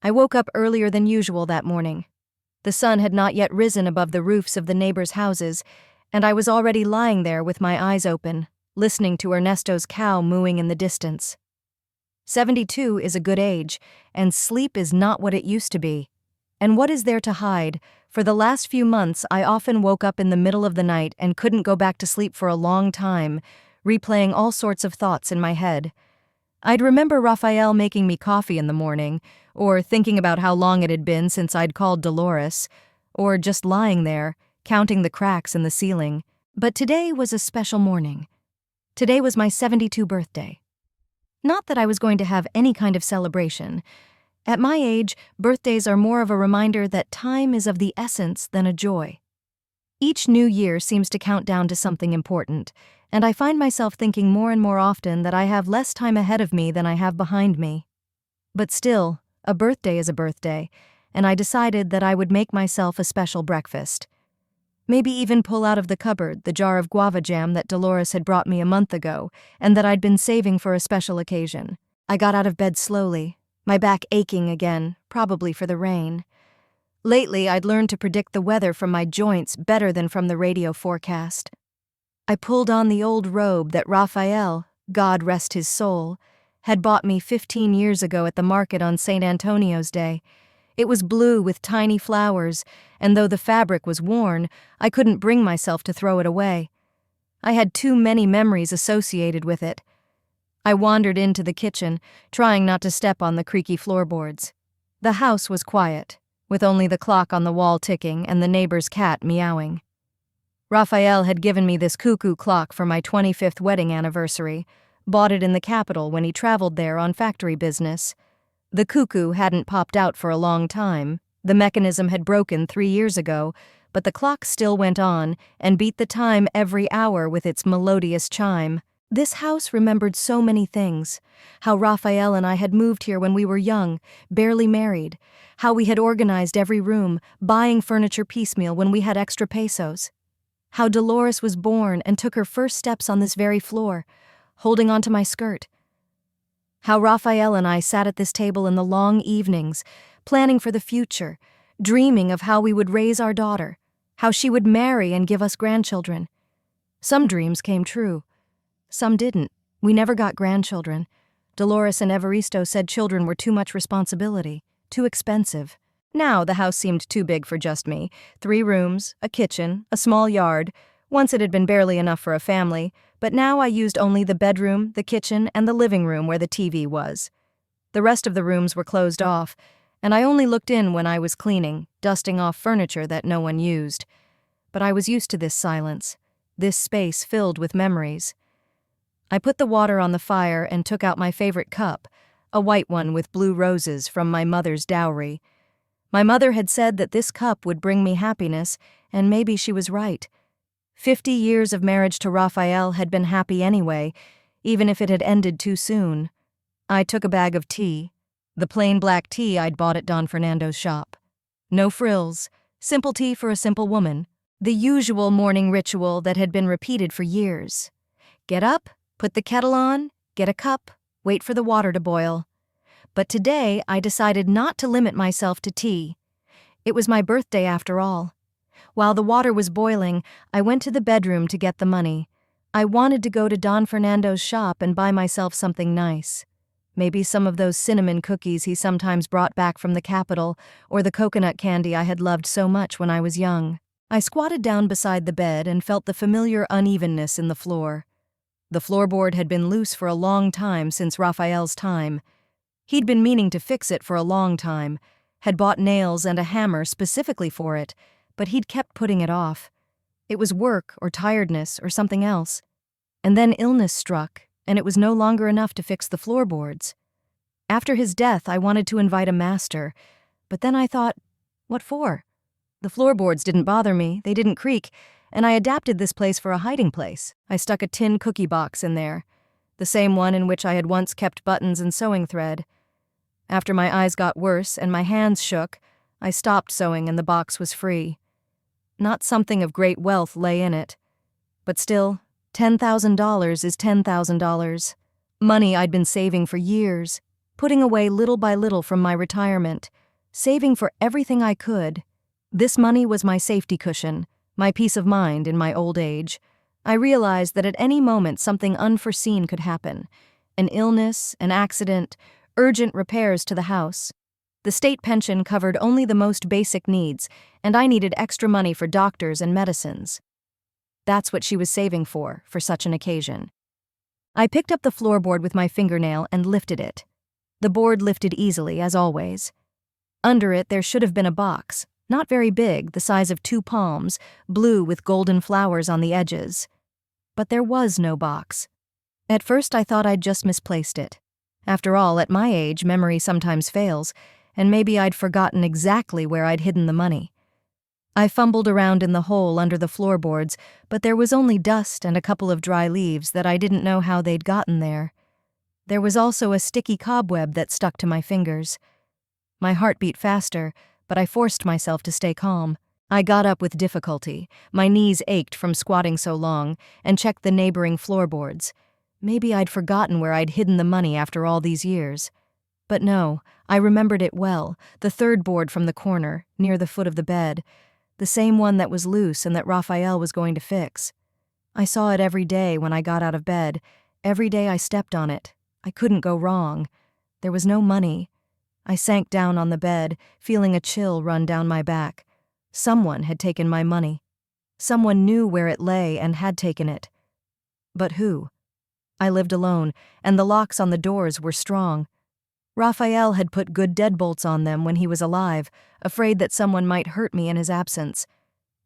I woke up earlier than usual that morning. The sun had not yet risen above the roofs of the neighbors' houses, and I was already lying there with my eyes open, listening to Ernesto's cow mooing in the distance. 72 is a good age, and sleep is not what it used to be. And what is there to hide? For the last few months, I often woke up in the middle of the night and couldn't go back to sleep for a long time, replaying all sorts of thoughts in my head. I'd remember Raphael making me coffee in the morning, or thinking about how long it had been since I'd called Dolores, or just lying there, counting the cracks in the ceiling. But today was a special morning. Today was my 72nd birthday. Not that I was going to have any kind of celebration. At my age, birthdays are more of a reminder that time is of the essence than a joy. Each new year seems to count down to something important, and I find myself thinking more and more often that I have less time ahead of me than I have behind me. But still, a birthday is a birthday, and I decided that I would make myself a special breakfast. Maybe even pull out of the cupboard the jar of guava jam that Dolores had brought me a month ago, and that I'd been saving for a special occasion. I got out of bed slowly, my back aching again, probably for the rain. Lately, I'd learned to predict the weather from my joints better than from the radio forecast. I pulled on the old robe that Raphael, God rest his soul, had bought me 15 years ago at the market on St. Antonio's Day. It was blue with tiny flowers, and though the fabric was worn, I couldn't bring myself to throw it away. I had too many memories associated with it. I wandered into the kitchen, trying not to step on the creaky floorboards. The house was quiet, with only the clock on the wall ticking and the neighbor's cat meowing. Raphael had given me this cuckoo clock for my 25th wedding anniversary, bought it in the capital when he traveled there on factory business. The cuckoo hadn't popped out for a long time. The mechanism had broken 3 years ago, but the clock still went on and beat the time every hour with its melodious chime. This house remembered so many things. How Raphael and I had moved here when we were young, barely married. How we had organized every room, buying furniture piecemeal when we had extra pesos. How Dolores was born and took her first steps on this very floor, holding onto my skirt. How Raphael and I sat at this table in the long evenings, planning for the future, dreaming of how we would raise our daughter, how she would marry and give us grandchildren. Some dreams came true. Some didn't. We never got grandchildren. Dolores and Evaristo said children were too much responsibility, too expensive. Now the house seemed too big for just me. 3 rooms, a kitchen, a small yard. Once it had been barely enough for a family, but now I used only the bedroom, the kitchen, and the living room where the TV was. The rest of the rooms were closed off, and I only looked in when I was cleaning, dusting off furniture that no one used. But I was used to this silence, this space filled with memories. I put the water on the fire and took out my favorite cup, a white one with blue roses from my mother's dowry. My mother had said that this cup would bring me happiness, and maybe she was right. 50 years of marriage to Raphael had been happy anyway, even if it had ended too soon. I took a bag of tea, the plain black tea I'd bought at Don Fernando's shop. No frills, simple tea for a simple woman, the usual morning ritual that had been repeated for years. Get up, put the kettle on, get a cup, wait for the water to boil. But today I decided not to limit myself to tea. It was my birthday after all. While the water was boiling, I went to the bedroom to get the money. I wanted to go to Don Fernando's shop and buy myself something nice. Maybe some of those cinnamon cookies he sometimes brought back from the capital, or the coconut candy I had loved so much when I was young. I squatted down beside the bed and felt the familiar unevenness in the floor. The floorboard had been loose for a long time since Raphael's time. He'd been meaning to fix it for a long time, had bought nails and a hammer specifically for it, but he'd kept putting it off. It was work or tiredness or something else. And then illness struck, and it was no longer enough to fix the floorboards. After his death, I wanted to invite a master, but then I thought, what for? The floorboards didn't bother me, they didn't creak, and I adapted this place for a hiding place. I stuck a tin cookie box in there, the same one in which I had once kept buttons and sewing thread. After my eyes got worse and my hands shook, I stopped sewing and the box was free. Not something of great wealth lay in it, but still, $10,000 is $10,000. Money I'd been saving for years. putting away little by little from my retirement, saving for everything I could. This money was my safety cushion, my peace of mind in my old age. I realized that at any moment something unforeseen could happen. An illness, an accident, urgent repairs to the house. The state pension covered only the most basic needs, and I needed extra money for doctors and medicines. That's what she was saving for such an occasion. I picked up the floorboard with my fingernail and lifted it. The board lifted easily, as always. Under it there should have been a box, not very big, the size of 2 palms, blue with golden flowers on the edges. But there was no box. At first I thought I'd just misplaced it. After all, at my age, memory sometimes fails, and maybe I'd forgotten exactly where I'd hidden the money. I fumbled around in the hole under the floorboards, but there was only dust and a couple of dry leaves that I didn't know how they'd gotten there. There was also a sticky cobweb that stuck to my fingers. My heart beat faster, but I forced myself to stay calm. I got up with difficulty, my knees ached from squatting so long, and checked the neighboring floorboards. Maybe I'd forgotten where I'd hidden the money after all these years. But no, I remembered it well, the third board from the corner, near the foot of the bed, the same one that was loose and that Raphael was going to fix. I saw it every day when I got out of bed, every day I stepped on it. I couldn't go wrong. There was no money. I sank down on the bed, feeling a chill run down my back. Someone had taken my money. Someone knew where it lay and had taken it. But who? I lived alone, and the locks on the doors were strong. Raphael had put good deadbolts on them when he was alive, afraid that someone might hurt me in his absence.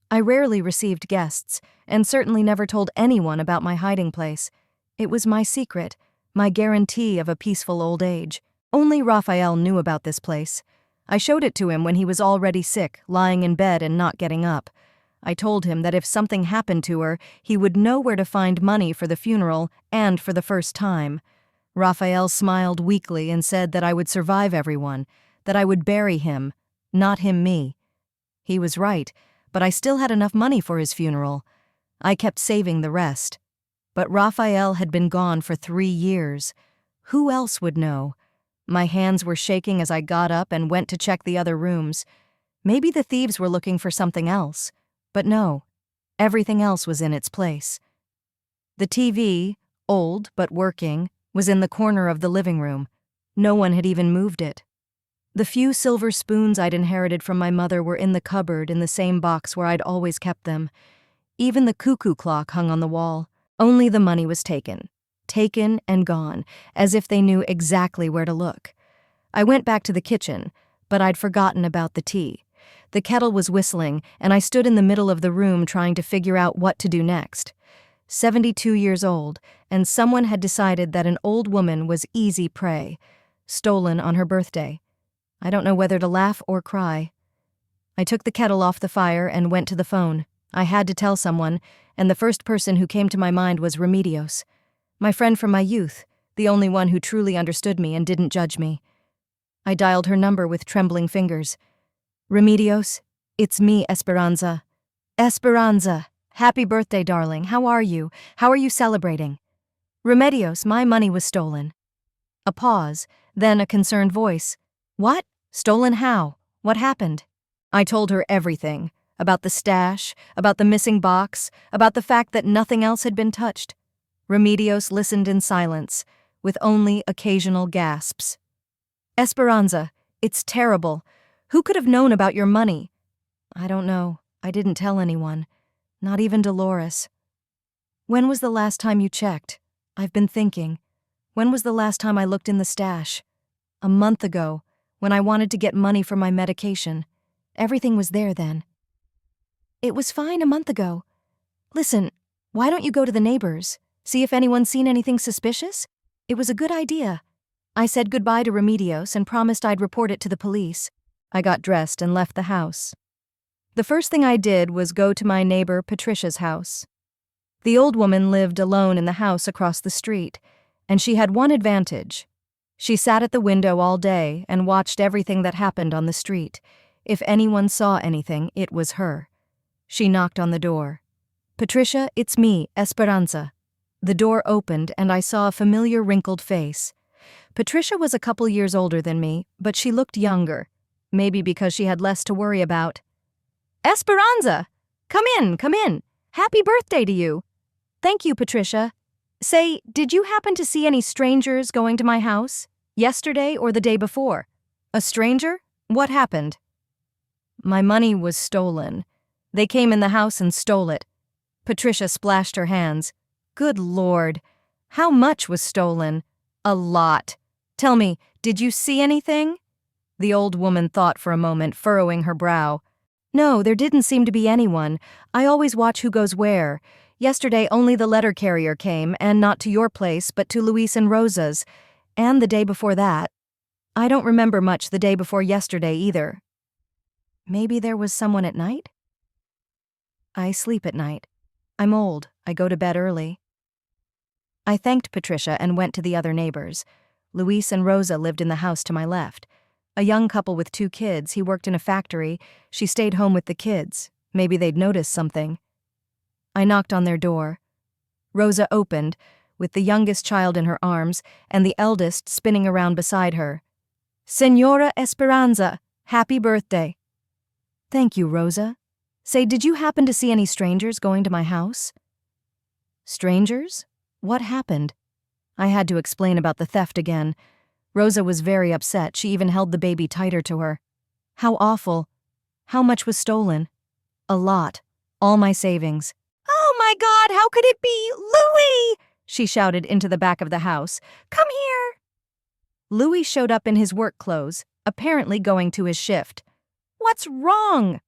I rarely received guests, and certainly never told anyone about my hiding place. It was my secret, my guarantee of a peaceful old age. Only Raphael knew about this place. I showed it to him when he was already sick, lying in bed and not getting up. I told him that if something happened to her, he would know where to find money for the funeral and for the first time. Raphael smiled weakly and said that I would survive everyone, that I would bury him, not him me. He was right, but I still had enough money for his funeral. I kept saving the rest. But Raphael had been gone for 3 years. Who else would know? My hands were shaking as I got up and went to check the other rooms. Maybe the thieves were looking for something else. But no, everything else was in its place. The TV, old but working, was in the corner of the living room. No one had even moved it. The few silver spoons I'd inherited from my mother were in the cupboard in the same box where I'd always kept them. Even the cuckoo clock hung on the wall. Only the money was taken. Taken and gone, as if they knew exactly where to look. I went back to the kitchen, but I'd forgotten about the tea. The kettle was whistling, and I stood in the middle of the room trying to figure out what to do next. 72 years old, and someone had decided that an old woman was easy prey, stolen on her birthday. I don't know whether to laugh or cry. I took the kettle off the fire and went to the phone. I had to tell someone, and the first person who came to my mind was Remedios, my friend from my youth, the only one who truly understood me and didn't judge me. I dialed her number with trembling fingers. Remedios, it's me, Esperanza. Esperanza! Happy birthday, darling. How are you? How are you celebrating? Remedios, my money was stolen. A pause, then a concerned voice. What? Stolen how? What happened? I told her everything. About the stash, about the missing box, about the fact that nothing else had been touched. Remedios listened in silence, with only occasional gasps. Esperanza, it's terrible. Who could have known about your money? I don't know. I didn't tell anyone. Not even Dolores. When was the last time you checked? I've been thinking. When was the last time I looked in the stash? A month ago, when I wanted to get money for my medication. Everything was there then. It was fine a month ago. Listen, why don't you go to the neighbors? See if anyone's seen anything suspicious? It was a good idea. I said goodbye to Remedios and promised I'd report it to the police. I got dressed and left the house. The first thing I did was go to my neighbor Patricia's house. The old woman lived alone in the house across the street, and she had one advantage. She sat at the window all day and watched everything that happened on the street. If anyone saw anything, it was her. She knocked on the door. Patricia, it's me, Esperanza. The door opened and I saw a familiar wrinkled face. Patricia was a couple years older than me, but she looked younger, maybe because she had less to worry about. Esperanza! Come in, come in. Happy birthday to you. Thank you, Patricia. Say, did you happen to see any strangers going to my house? Yesterday or the day before? A stranger? What happened? My money was stolen. They came in the house and stole it. Patricia splashed her hands. Good Lord. How much was stolen? A lot. Tell me, did you see anything? The old woman thought for a moment, furrowing her brow. No, there didn't seem to be anyone. I always watch who goes where. Yesterday only the letter carrier came, and not to your place, but to Luis and Rosa's. And the day before that. I don't remember much the day before yesterday either. Maybe there was someone at night? I sleep at night. I'm old. I go to bed early. I thanked Patricia and went to the other neighbors. Luis and Rosa lived in the house to my left. A young couple with 2 kids. He worked in a factory. She stayed home with the kids. Maybe they'd noticed something. I knocked on their door. Rosa opened, with the youngest child in her arms and the eldest spinning around beside her. Señora Esperanza, happy birthday. Thank you, Rosa. Say, did you happen to see any strangers going to my house? Strangers? What happened? I had to explain about the theft again. Rosa was very upset. She even held the baby tighter to her. How awful. How much was stolen? A lot. All my savings. Oh my God, how could it be? Louis! She shouted into the back of the house. Come here! Louis showed up in his work clothes, apparently going to his shift. What's wrong?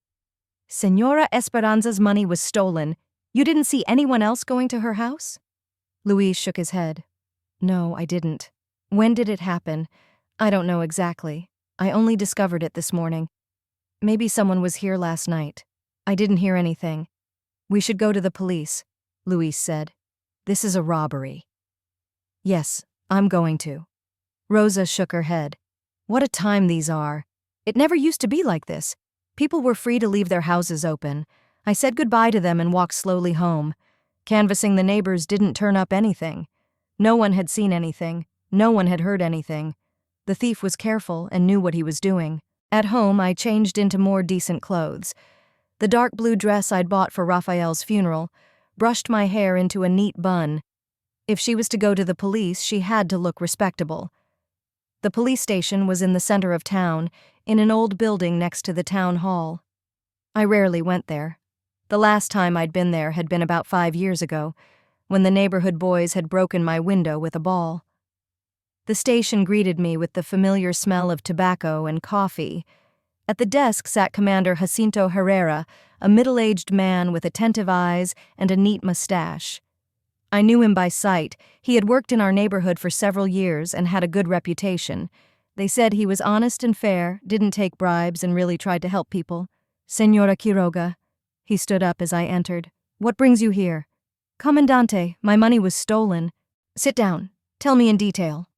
Señora Esperanza's money was stolen. You didn't see anyone else going to her house? Louis shook his head. No, I didn't. When did it happen? I don't know exactly. I only discovered it this morning. Maybe someone was here last night. I didn't hear anything. We should go to the police, Luis said. This is a robbery. Yes, I'm going to. Rosa shook her head. What a time these are. It never used to be like this. People were free to leave their houses open. I said goodbye to them and walked slowly home. Canvassing the neighbors didn't turn up anything. No one had seen anything. No one had heard anything. The thief was careful and knew what he was doing. At home, I changed into more decent clothes. The dark blue dress I'd bought for Raphael's funeral, brushed my hair into a neat bun. If she was to go to the police, she had to look respectable. The police station was in the center of town, in an old building next to the town hall. I rarely went there. The last time I'd been there had been about 5 years ago, when the neighborhood boys had broken my window with a ball. The station greeted me with the familiar smell of tobacco and coffee. At the desk sat Commander Jacinto Herrera, a middle-aged man with attentive eyes and a neat mustache. I knew him by sight. He had worked in our neighborhood for several years and had a good reputation. They said he was honest and fair, didn't take bribes, and really tried to help people. Señora Quiroga. He stood up as I entered. What brings you here? Comandante, my money was stolen. Sit down. Tell me in detail.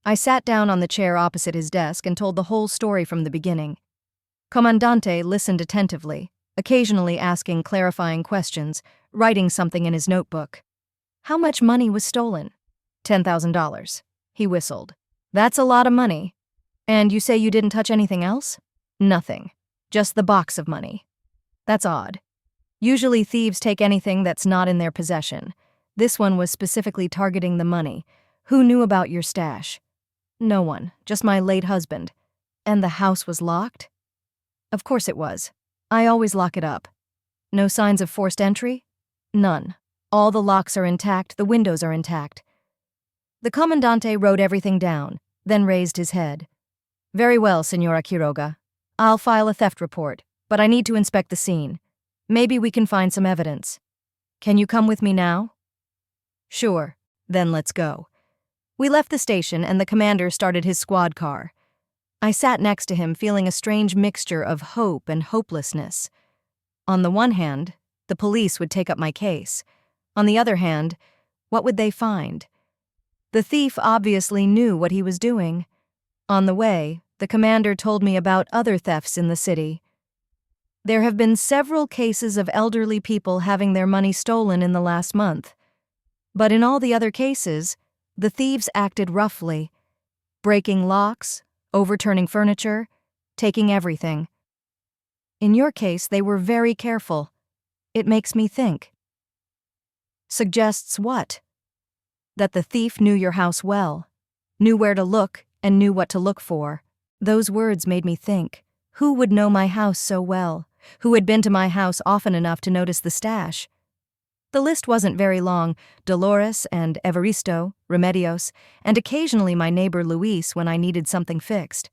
I sat down on the chair opposite his desk and told the whole story from the beginning. Comandante listened attentively, occasionally asking clarifying questions, writing something in his notebook. How much money was stolen? $10,000. He whistled. That's a lot of money. And you say you didn't touch anything else? Nothing. Just the box of money. That's odd. Usually thieves take anything that's not in their possession. This one was specifically targeting the money. Who knew about your stash? No one, just my late husband. And the house was locked? Of course it was. I always lock it up. No signs of forced entry? None. All the locks are intact, the windows are intact. The Comandante wrote everything down, then raised his head. Very well, Señora Quiroga. I'll file a theft report, but I need to inspect the scene. Maybe we can find some evidence. Can you come with me now? Sure. Then let's go. We left the station and the commander started his squad car. I sat next to him feeling a strange mixture of hope and hopelessness. On the one hand, the police would take up my case. On the other hand, what would they find? The thief obviously knew what he was doing. On the way, the commander told me about other thefts in the city. There have been several cases of elderly people having their money stolen in the last month. But in all the other cases, the thieves acted roughly. breaking locks, overturning furniture, taking everything. In your case, they were very careful. It makes me think. Suggests what? That the thief knew your house well, knew where to look, and knew what to look for. Those words made me think. Who would know my house so well? Who had been to my house often enough to notice the stash? The list wasn't very long: Dolores and Evaristo, Remedios, and occasionally my neighbor Luis when I needed something fixed.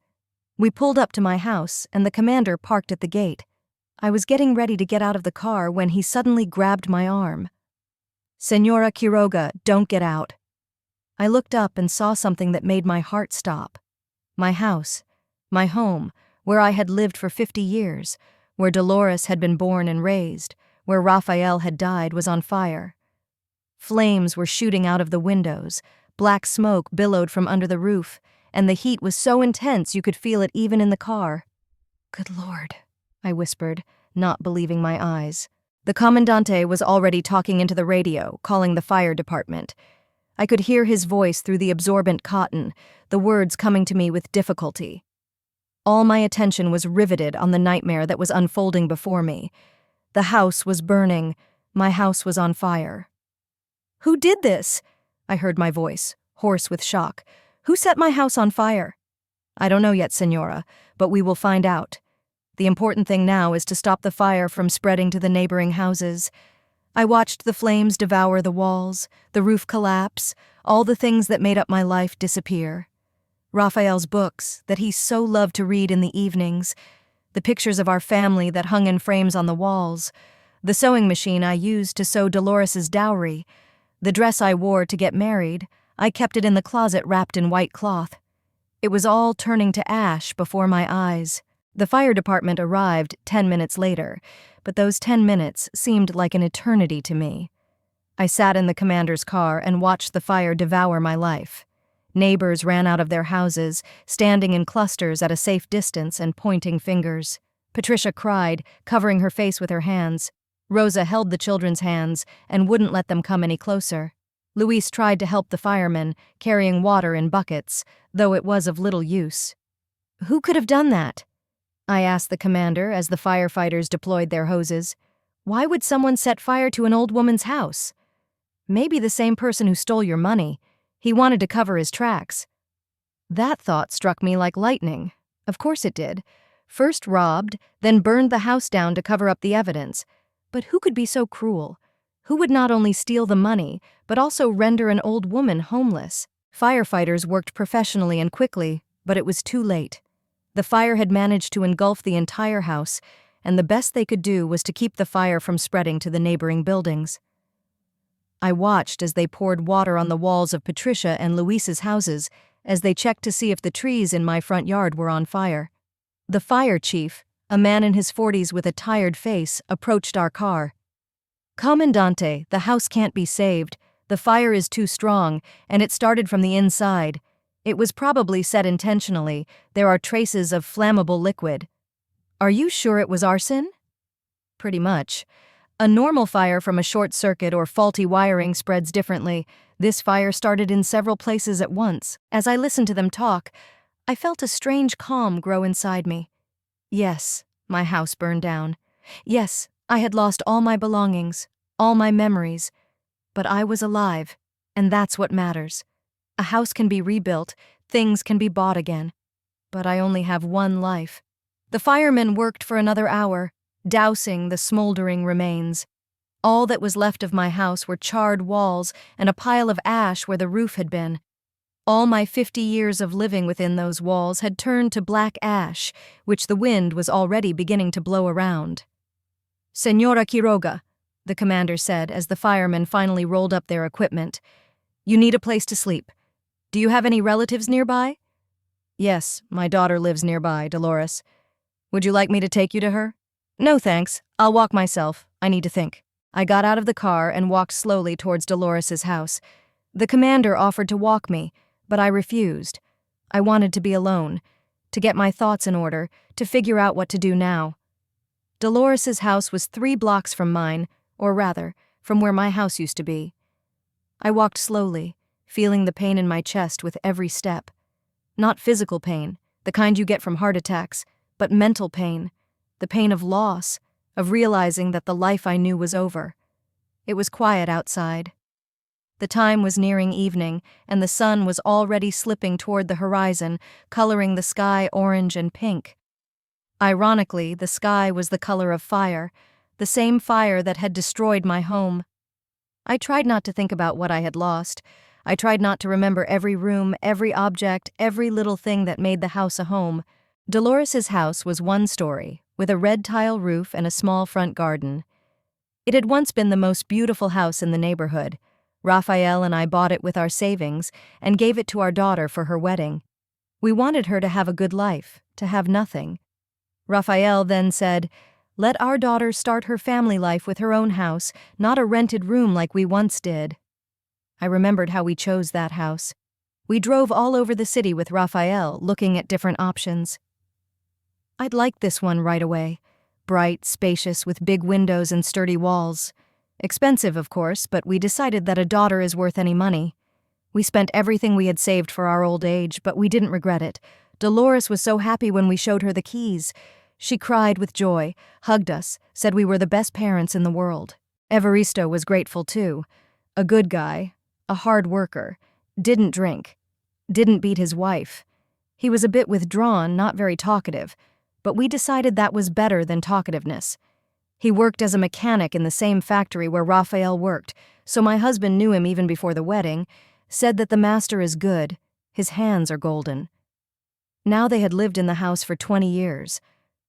We pulled up to my house, and the commander parked at the gate. I was getting ready to get out of the car when he suddenly grabbed my arm. "Señora Quiroga, don't get out." I looked up and saw something that made my heart stop. My house, my home, where I had lived for 50 years, where Dolores had been born and raised, where Raphael had died, was on fire. Flames were shooting out of the windows, black smoke billowed from under the roof, and the heat was so intense you could feel it even in the car. "Good Lord," I whispered, not believing my eyes. The Commandante was already talking into the radio, calling the fire department. I could hear his voice through the absorbent cotton, the words coming to me with difficulty. All my attention was riveted on the nightmare that was unfolding before me. The house was burning. My house was on fire. "Who did this?" I heard my voice, hoarse with shock. "Who set my house on fire?" "I don't know yet, Señora, but we will find out. The important thing now is to stop the fire from spreading to the neighboring houses." I watched the flames devour the walls, the roof collapse, all the things that made up my life disappear. Raphael's books, that he so loved to read in the evenings, the pictures of our family that hung in frames on the walls, the sewing machine I used to sew Dolores's dowry, the dress I wore to get married, I kept it in the closet wrapped in white cloth. It was all turning to ash before my eyes. The fire department arrived 10 minutes later, but those 10 minutes seemed like an eternity to me. I sat in the commander's car and watched the fire devour my life. Neighbors ran out of their houses, standing in clusters at a safe distance and pointing fingers. Patricia cried, covering her face with her hands. Rosa held the children's hands and wouldn't let them come any closer. Luis tried to help the firemen, carrying water in buckets, though it was of little use. "Who could have done that?" I asked the commander as the firefighters deployed their hoses. "Why would someone set fire to an old woman's house?" "Maybe the same person who stole your money. He wanted to cover his tracks." That thought struck me like lightning. Of course it did. First robbed, then burned the house down to cover up the evidence. But who could be so cruel? Who would not only steal the money, but also render an old woman homeless? Firefighters worked professionally and quickly, but it was too late. The fire had managed to engulf the entire house, and the best they could do was to keep the fire from spreading to the neighboring buildings. I watched as they poured water on the walls of Patricia and Luis's houses, as they checked to see if the trees in my front yard were on fire. The fire chief, a man in his 40s with a tired face, approached our car. "Commandante, the house can't be saved. The fire is too strong, and it started from the inside. It was probably set intentionally. There are traces of flammable liquid." "Are you sure it was arson?" "Pretty much. A normal fire from a short circuit or faulty wiring spreads differently. This fire started in several places at once. As I listened to them talk, I felt a strange calm grow inside me. Yes, my house burned down. Yes, I had lost all my belongings, all my memories. But I was alive, and that's what matters. A house can be rebuilt, things can be bought again. But I only have one life. The firemen worked for another hour, dousing the smoldering remains. All that was left of my house were charred walls and a pile of ash where the roof had been. All my 50 years of living within those walls had turned to black ash, which the wind was already beginning to blow around. "Señora Quiroga," the commander said as the firemen finally rolled up their equipment, "you need a place to sleep. Do you have any relatives nearby?" "Yes, my daughter lives nearby, Dolores. Would you like me to take you to her?" "No, thanks. I'll walk myself. I need to think." I got out of the car and walked slowly towards Dolores's house. The commander offered to walk me, but I refused. I wanted to be alone, to get my thoughts in order, to figure out what to do now. Dolores's house was 3 blocks from mine, or rather, from where my house used to be. I walked slowly, feeling the pain in my chest with every step. Not physical pain, the kind you get from heart attacks, but mental pain, the pain of loss, of realizing that the life I knew was over. It was quiet outside. The time was nearing evening, and the sun was already slipping toward the horizon, coloring the sky orange and pink. Ironically, the sky was the color of fire, the same fire that had destroyed my home. I tried not to think about what I had lost. I tried not to remember every room, every object, every little thing that made the house a home. Dolores's house was one story, with a red tile roof and a small front garden. It had once been the most beautiful house in the neighborhood. Raphael and I bought it with our savings and gave it to our daughter for her wedding. We wanted her to have a good life, to have nothing. Raphael then said, "Let our daughter start her family life with her own house, not a rented room like we once did." I remembered how we chose that house. We drove all over the city with Raphael, looking at different options. I'd liked this one right away. Bright, spacious, with big windows and sturdy walls. Expensive, of course, but we decided that a daughter is worth any money. We spent everything we had saved for our old age, but we didn't regret it. Dolores was so happy when we showed her the keys. She cried with joy, hugged us, said we were the best parents in the world. Evaristo was grateful too. A good guy, a hard worker, didn't drink, didn't beat his wife. He was a bit withdrawn, not very talkative, but we decided that was better than talkativeness. He worked as a mechanic in the same factory where Raphael worked, so my husband knew him even before the wedding, said that the master is good, his hands are golden. Now they had lived in the house for 20 years.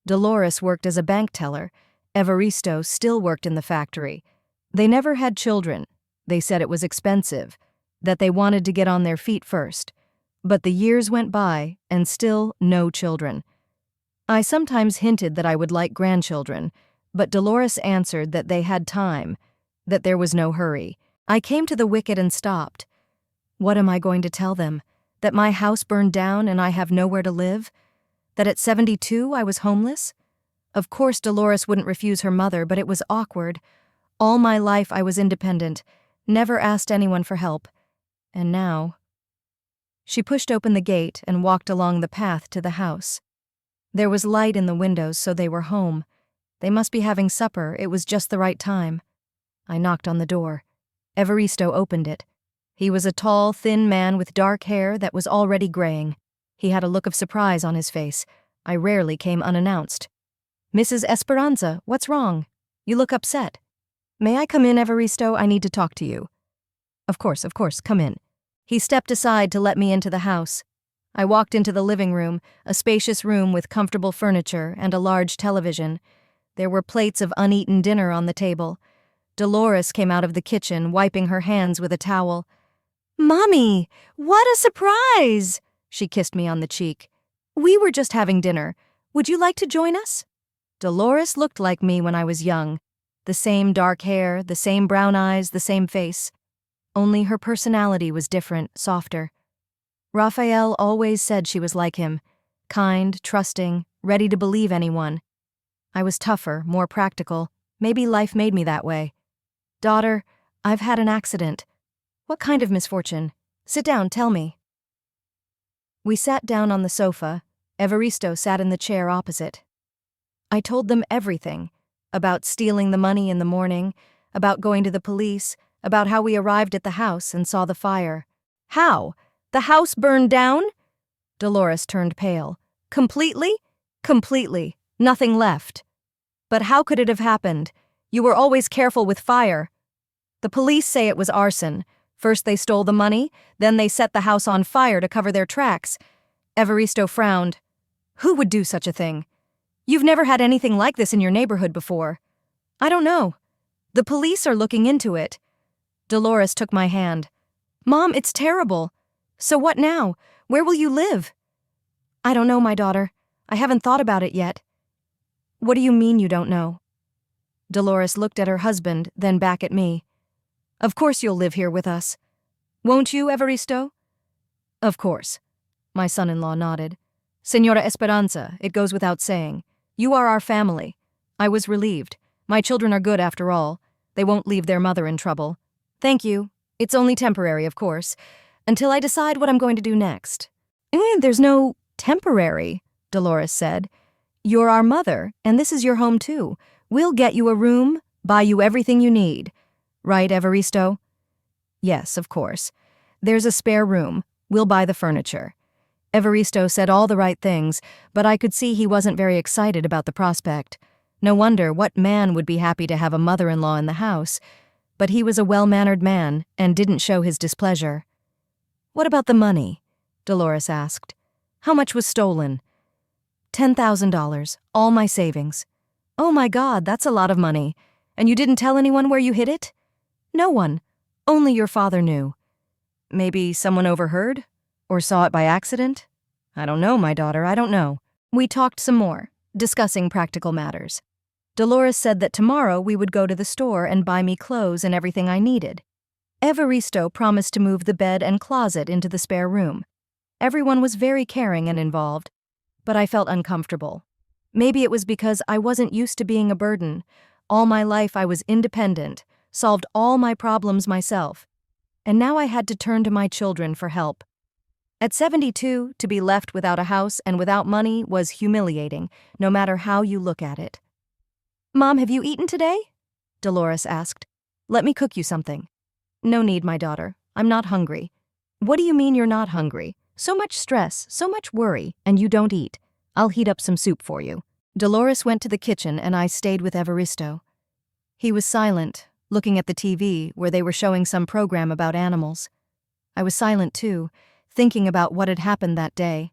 Dolores worked as a bank teller. Evaristo still worked in the factory. They never had children. They said it was expensive, that they wanted to get on their feet first. But the years went by, and still no children. I sometimes hinted that I would like grandchildren, but Dolores answered that they had time, that there was no hurry. I came to the wicket and stopped. What am I going to tell them? That my house burned down and I have nowhere to live? That at 72 I was homeless? Of course Dolores wouldn't refuse her mother, but it was awkward. All my life I was independent, never asked anyone for help. And now... She pushed open the gate and walked along the path to the house. There was light in the windows, so they were home. They must be having supper, it was just the right time. I knocked on the door. Evaristo opened it. He was a tall, thin man with dark hair that was already graying. He had a look of surprise on his face. I rarely came unannounced. "Mrs. Esperanza, what's wrong? You look upset." "May I come in, Evaristo? I need to talk to you." Of course, come in." He stepped aside to let me into the house. I walked into the living room, a spacious room with comfortable furniture and a large television. There were plates of uneaten dinner on the table. Dolores came out of the kitchen, wiping her hands with a towel. "Mommy, what a surprise!" She kissed me on the cheek. "We were just having dinner. Would you like to join us?" Dolores looked like me when I was young. The same dark hair, the same brown eyes, the same face. Only her personality was different, softer. Raphael always said she was like him. Kind, trusting, ready to believe anyone. I was tougher, more practical. Maybe life made me that way. "Daughter, I've had an accident." "What kind of misfortune? Sit down, tell me." We sat down on the sofa. Evaristo sat in the chair opposite. I told them everything. About stealing the money in the morning, about going to the police, about how we arrived at the house and saw the fire. "How? The house burned down?" Dolores turned pale. "Completely?" "Completely. Nothing left." "But how could it have happened? You were always careful with fire." "The police say it was arson. First they stole the money, then they set the house on fire to cover their tracks." Evaristo frowned. "Who would do such a thing? You've never had anything like this in your neighborhood before." "I don't know. The police are looking into it." Dolores took my hand. "Mom, it's terrible. So what now? Where will you live?" "I don't know, my daughter. I haven't thought about it yet." "What do you mean you don't know?" Dolores looked at her husband, then back at me. "Of course you'll live here with us. Won't you, Evaristo?" "Of course." My son-in-law nodded. "Señora Esperanza, it goes without saying. You are our family." I was relieved. My children are good after all. They won't leave their mother in trouble. "Thank you. It's only temporary, of course, until I decide what I'm going to do next." There's no temporary, Dolores said. You're our mother, and this is your home too. We'll get you a room, buy you everything you need. Right, Evaristo? Yes, of course. There's a spare room. We'll buy the furniture. Evaristo said all the right things, but I could see he wasn't very excited about the prospect. No wonder, what man would be happy to have a mother-in-law in the house? But he was a well-mannered man and didn't show his displeasure. What about the money? Dolores asked. How much was stolen? $10,000, all my savings. Oh my God, that's a lot of money. And you didn't tell anyone where you hid it? No one. Only your father knew. Maybe someone overheard? Or saw it by accident? I don't know, my daughter, I don't know. We talked some more, discussing practical matters. Dolores said that tomorrow we would go to the store and buy me clothes and everything I needed. Evaristo promised to move the bed and closet into the spare room. Everyone was very caring and involved, but I felt uncomfortable. Maybe it was because I wasn't used to being a burden. All my life I was independent, solved all my problems myself, and now I had to turn to my children for help. At 72, to be left without a house and without money was humiliating, no matter how you look at it. Mom, have you eaten today? Dolores asked. Let me cook you something. No need, my daughter. I'm not hungry. What do you mean you're not hungry? So much stress, so much worry, and you don't eat. I'll heat up some soup for you. Dolores went to the kitchen and I stayed with Evaristo. He was silent, looking at the TV where they were showing some program about animals. I was silent too, thinking about what had happened that day.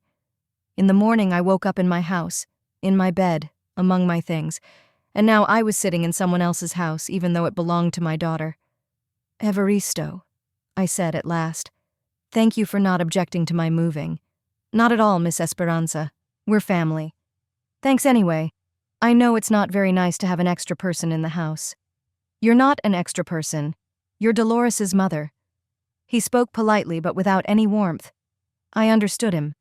In the morning I woke up in my house, in my bed, among my things, and now I was sitting in someone else's house even though it belonged to my daughter. Evaristo, I said at last. Thank you for not objecting to my moving. Not at all, Miss Esperanza. We're family. Thanks anyway. I know it's not very nice to have an extra person in the house. You're not an extra person. You're Dolores's mother. He spoke politely but without any warmth. I understood him.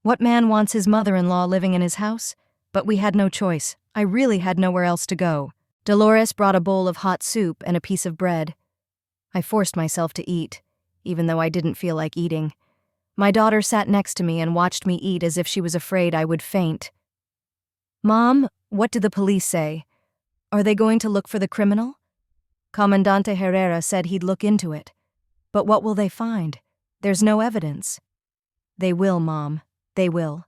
What man wants his mother-in-law living in his house? But we had no choice. I really had nowhere else to go. Dolores brought a bowl of hot soup and a piece of bread. I forced myself to eat, even though I didn't feel like eating. My daughter sat next to me and watched me eat as if she was afraid I would faint. Mom, what did the police say? Are they going to look for the criminal? Comandante Herrera said he'd look into it. But what will they find? There's no evidence. They will, Mom. They will.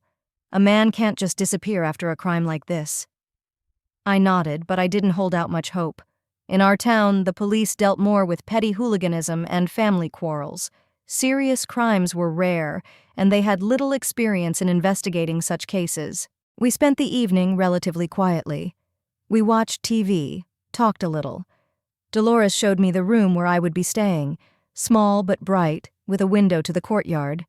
A man can't just disappear after a crime like this. I nodded, but I didn't hold out much hope. In our town, the police dealt more with petty hooliganism and family quarrels. Serious crimes were rare, and they had little experience in investigating such cases. We spent the evening relatively quietly. We watched TV, talked a little. Dolores showed me the room where I would be staying, small but bright, with a window to the courtyard.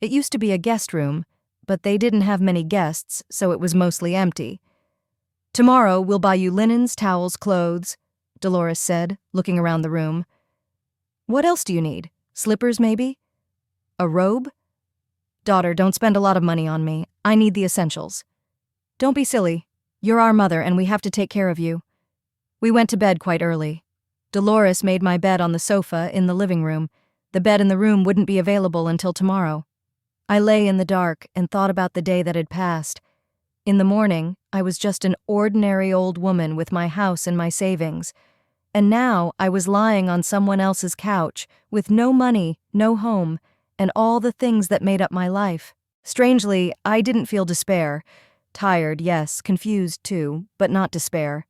It used to be a guest room, but they didn't have many guests, so it was mostly empty. Tomorrow we'll buy you linens, towels, clothes, Dolores said, looking around the room. What else do you need? Slippers, maybe? A robe? Daughter, don't spend a lot of money on me. I need the essentials. Don't be silly. You're our mother and we have to take care of you. We went to bed quite early. Dolores made my bed on the sofa in the living room. The bed in the room wouldn't be available until tomorrow. I lay in the dark and thought about the day that had passed. In the morning, I was just an ordinary old woman with my house and my savings. And now I was lying on someone else's couch with no money, no home, and all the things that made up my life. Strangely, I didn't feel despair. Tired, yes, confused too, but not despair.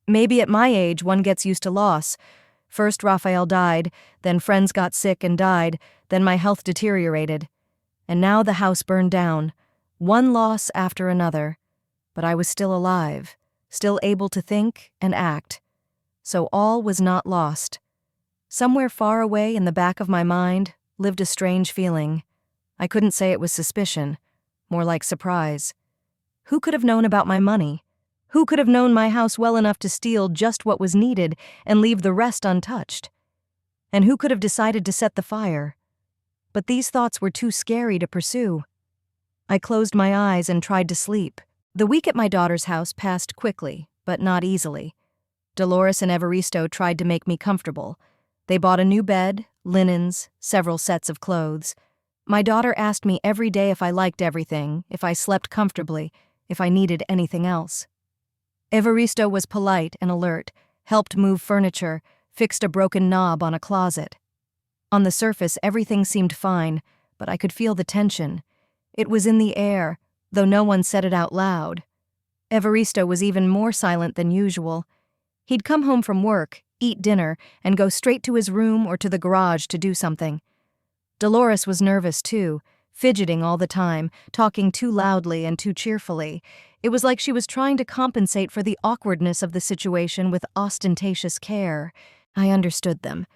Maybe at my age one gets used to loss. First Raphael died, then friends got sick and died, then my health deteriorated. And now the house burned down, one loss after another. But I was still alive, still able to think and act. So all was not lost. Somewhere far away in the back of my mind lived a strange feeling. I couldn't say it was suspicion, more like surprise. Who could have known about my money? Who could have known my house well enough to steal just what was needed and leave the rest untouched? And who could have decided to set the fire? But these thoughts were too scary to pursue. I closed my eyes and tried to sleep. The week at my daughter's house passed quickly, but not easily. Dolores and Evaristo tried to make me comfortable. They bought a new bed, linens, several sets of clothes. My daughter asked me every day if I liked everything, if I slept comfortably, if I needed anything else. Evaristo was polite and alert, helped move furniture, fixed a broken knob on a closet. On the surface, everything seemed fine, but I could feel the tension. It was in the air, though no one said it out loud. Evaristo was even more silent than usual. He'd come home from work, eat dinner, and go straight to his room or to the garage to do something. Dolores was nervous too, fidgeting all the time, talking too loudly and too cheerfully. It was like she was trying to compensate for the awkwardness of the situation with ostentatious care. I understood them.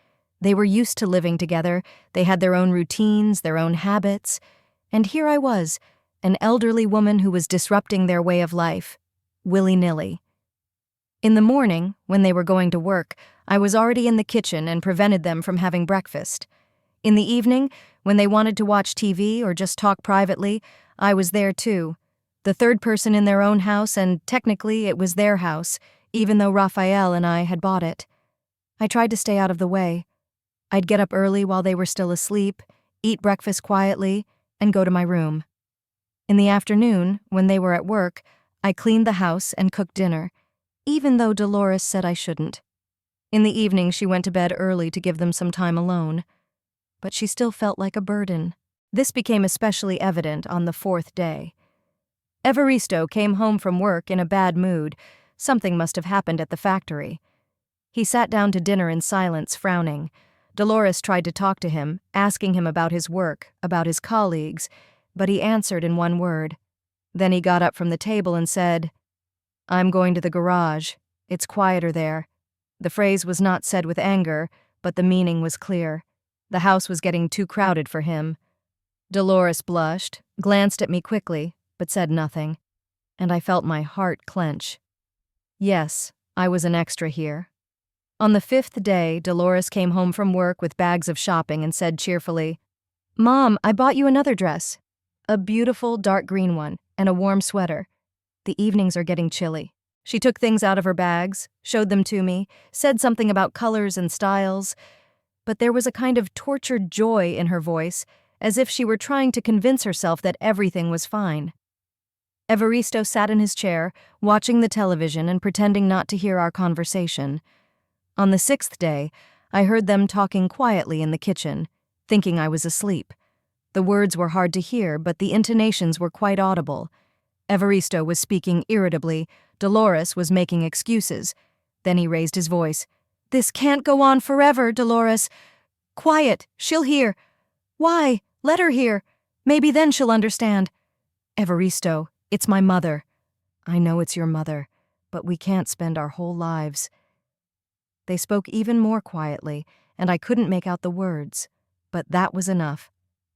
They were used to living together, they had their own routines, their own habits. And here I was, an elderly woman who was disrupting their way of life, willy-nilly. In the morning, when they were going to work, I was already in the kitchen and prevented them from having breakfast. In the evening, when they wanted to watch TV or just talk privately, I was there too. The third person in their own house, and technically it was their house, even though Raphael and I had bought it. I tried to stay out of the way. I'd get up early while they were still asleep, eat breakfast quietly, and go to my room. In the afternoon, when they were at work, I cleaned the house and cooked dinner, even though Dolores said I shouldn't. In the evening, she went to bed early to give them some time alone. But she still felt like a burden. This became especially evident on the fourth day. Evaristo came home from work in a bad mood. Something must have happened at the factory. He sat down to dinner in silence, frowning. Dolores tried to talk to him, asking him about his work, about his colleagues, but he answered in one word. Then he got up from the table and said, "I'm going to the garage. It's quieter there." The phrase was not said with anger, but the meaning was clear. The house was getting too crowded for him. Dolores blushed, glanced at me quickly, but said nothing, and I felt my heart clench. Yes, I was an extra here. On the fifth day, Dolores came home from work with bags of shopping and said cheerfully, "Mom, I bought you another dress. A beautiful dark green one, and a warm sweater. The evenings are getting chilly." She took things out of her bags, showed them to me, said something about colors and styles, but there was a kind of tortured joy in her voice, as if she were trying to convince herself that everything was fine. Evaristo sat in his chair, watching the television and pretending not to hear our conversation. On the sixth day, I heard them talking quietly in the kitchen, thinking I was asleep. The words were hard to hear, but the intonations were quite audible. Evaristo was speaking irritably, Dolores was making excuses. Then he raised his voice. "This can't go on forever, Dolores. Quiet, she'll hear. Why? Let her hear. Maybe then she'll understand. Evaristo, it's my mother. I know it's your mother, but we can't spend our whole lives." They spoke even more quietly, and I couldn't make out the words. But that was enough.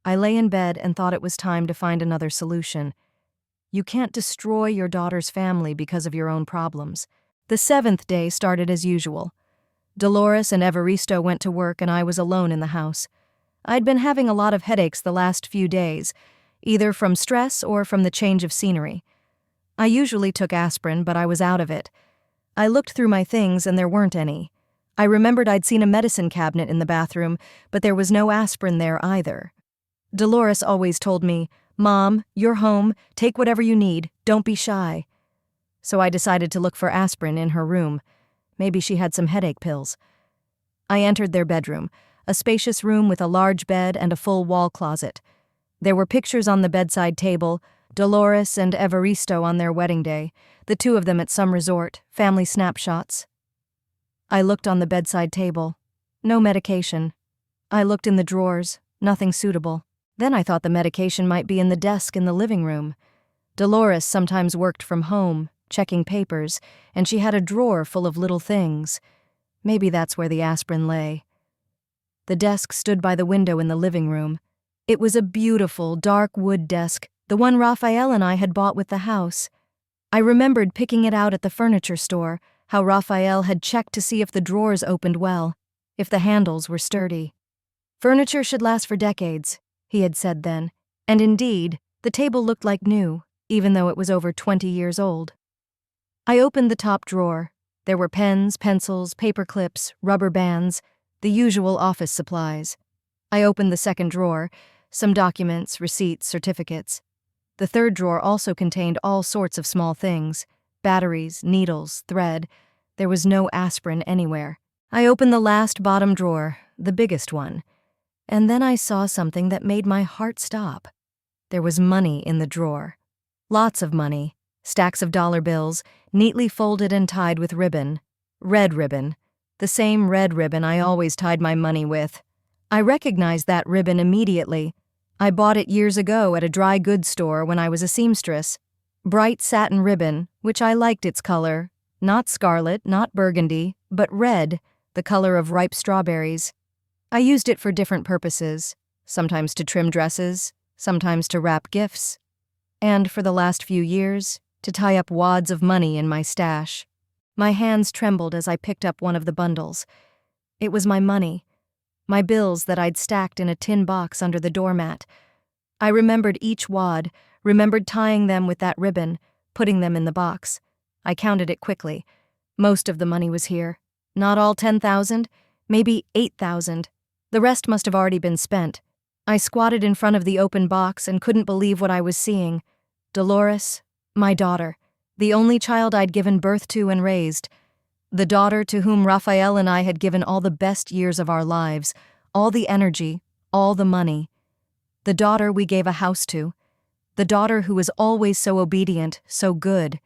I lay in bed and thought it was time to find another solution. You can't destroy your daughter's family because of your own problems. The seventh day started as usual. Dolores and Evaristo went to work and I was alone in the house. I'd been having a lot of headaches the last few days, either from stress or from the change of scenery. I usually took aspirin, but I was out of it. I looked through my things and there weren't any. I remembered I'd seen a medicine cabinet in the bathroom, but there was no aspirin there either. Dolores always told me, "Mom, you're home, take whatever you need, don't be shy." So I decided to look for aspirin in her room. Maybe she had some headache pills. I entered their bedroom, a spacious room with a large bed and a full wall closet. There were pictures on the bedside table, Dolores and Evaristo on their wedding day, the two of them at some resort, family snapshots. I looked on the bedside table. No medication. I looked in the drawers. Nothing suitable. Then I thought the medication might be in the desk in the living room. Dolores sometimes worked from home, checking papers, and she had a drawer full of little things. Maybe that's where the aspirin lay. The desk stood by the window in the living room. It was a beautiful, dark wood desk, the one Raphael and I had bought with the house. I remembered picking it out at the furniture store, how Raphael had checked to see if the drawers opened well, if the handles were sturdy. Furniture should last for decades, he had said then, and indeed, the table looked like new, even though it was over 20 years old. I opened the top drawer. There were pens, pencils, paper clips, rubber bands, the usual office supplies. I opened the second drawer. some documents, receipts, certificates. The third drawer also contained all sorts of small things: batteries, needles, thread. There was no aspirin anywhere. I opened the last bottom drawer, the biggest one, and then I saw something that made my heart stop. There was money in the drawer. Lots of money, stacks of dollar bills, neatly folded and tied with ribbon. Red ribbon. The same red ribbon I always tied my money with. I recognized that ribbon immediately. I bought it years ago at a dry goods store when I was a seamstress. Bright satin ribbon, which I liked its color. Not scarlet, not burgundy, but red, the color of ripe strawberries. I used it for different purposes, sometimes to trim dresses, sometimes to wrap gifts, and for the last few years, to tie up wads of money in my stash. My hands trembled as I picked up one of the bundles. It was my money, my bills that I'd stacked in a tin box under the doormat. I remembered each wad, remembered tying them with that ribbon, putting them in the box. I counted it quickly. Most of the money was here. Not all 10,000, maybe 8,000. The rest must have already been spent. I squatted in front of the open box and couldn't believe what I was seeing. Dolores, my daughter, the only child I'd given birth to and raised. The daughter to whom Raphael and I had given all the best years of our lives, all the energy, all the money. The daughter we gave a house to. The daughter who was always so obedient, so good.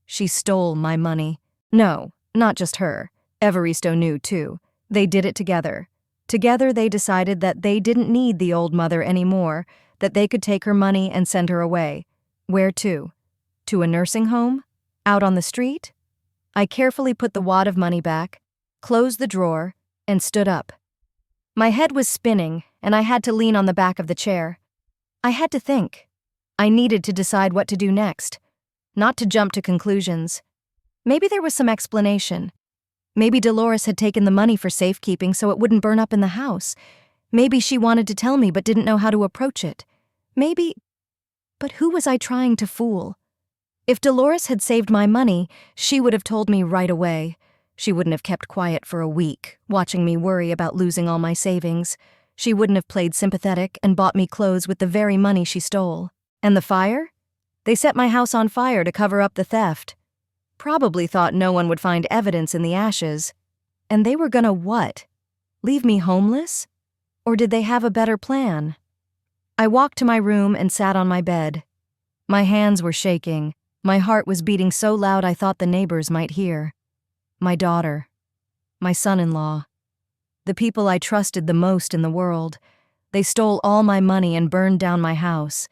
She stole my money. No, not just her. Evaristo knew, too. They did it together. Together they decided that they didn't need the old mother anymore, that they could take her money and send her away. Where to? To a nursing home? Out on the street? I carefully put the wad of money back, closed the drawer, and stood up. My head was spinning, and I had to lean on the back of the chair. I had to think. I needed to decide what to do next, not to jump to conclusions. Maybe there was some explanation. Maybe Dolores had taken the money for safekeeping so it wouldn't burn up in the house. Maybe she wanted to tell me but didn't know how to approach it. Maybe... But who was I trying to fool? If Dolores had saved my money, she would have told me right away. She wouldn't have kept quiet for a week, watching me worry about losing all my savings. She wouldn't have played sympathetic and bought me clothes with the very money she stole. And the fire? They set my house on fire to cover up the theft. Probably thought no one would find evidence in the ashes. And they were gonna what? Leave me homeless? Or did they have a better plan? I walked to my room and sat on my bed. My hands were shaking. My heart was beating so loud I thought the neighbors might hear. My daughter. My son-in-law. The people I trusted the most in the world. They stole all my money and burned down my house.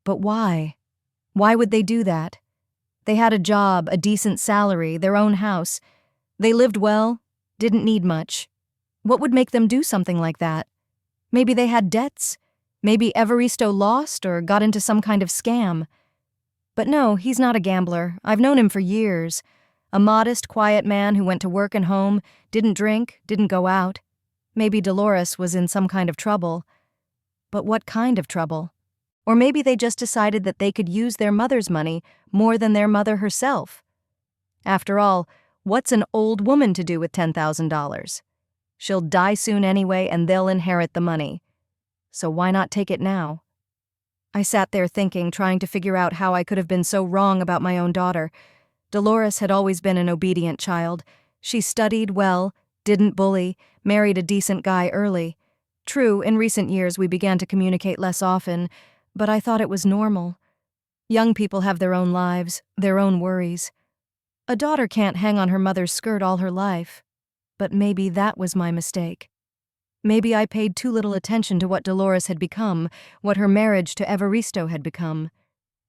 But why? Why would they do that? They had a job, a decent salary, their own house. They lived well, didn't need much. What would make them do something like that? Maybe they had debts. Maybe Evaristo lost or got into some kind of scam. But no, he's not a gambler. I've known him for years. A modest, quiet man who went to work and home, didn't drink, didn't go out. Maybe Dolores was in some kind of trouble. But what kind of trouble? Or maybe they just decided that they could use their mother's money more than their mother herself. After all, what's an old woman to do with $10,000? She'll die soon anyway and they'll inherit the money. So why not take it now? I sat there thinking, trying to figure out how I could have been so wrong about my own daughter. Dolores had always been an obedient child. She studied well, didn't bully, married a decent guy early. True, in recent years we began to communicate less often, but I thought it was normal. Young people have their own lives, their own worries. A daughter can't hang on her mother's skirt all her life. But maybe that was my mistake. Maybe I paid too little attention to what Dolores had become, what her marriage to Evaristo had become.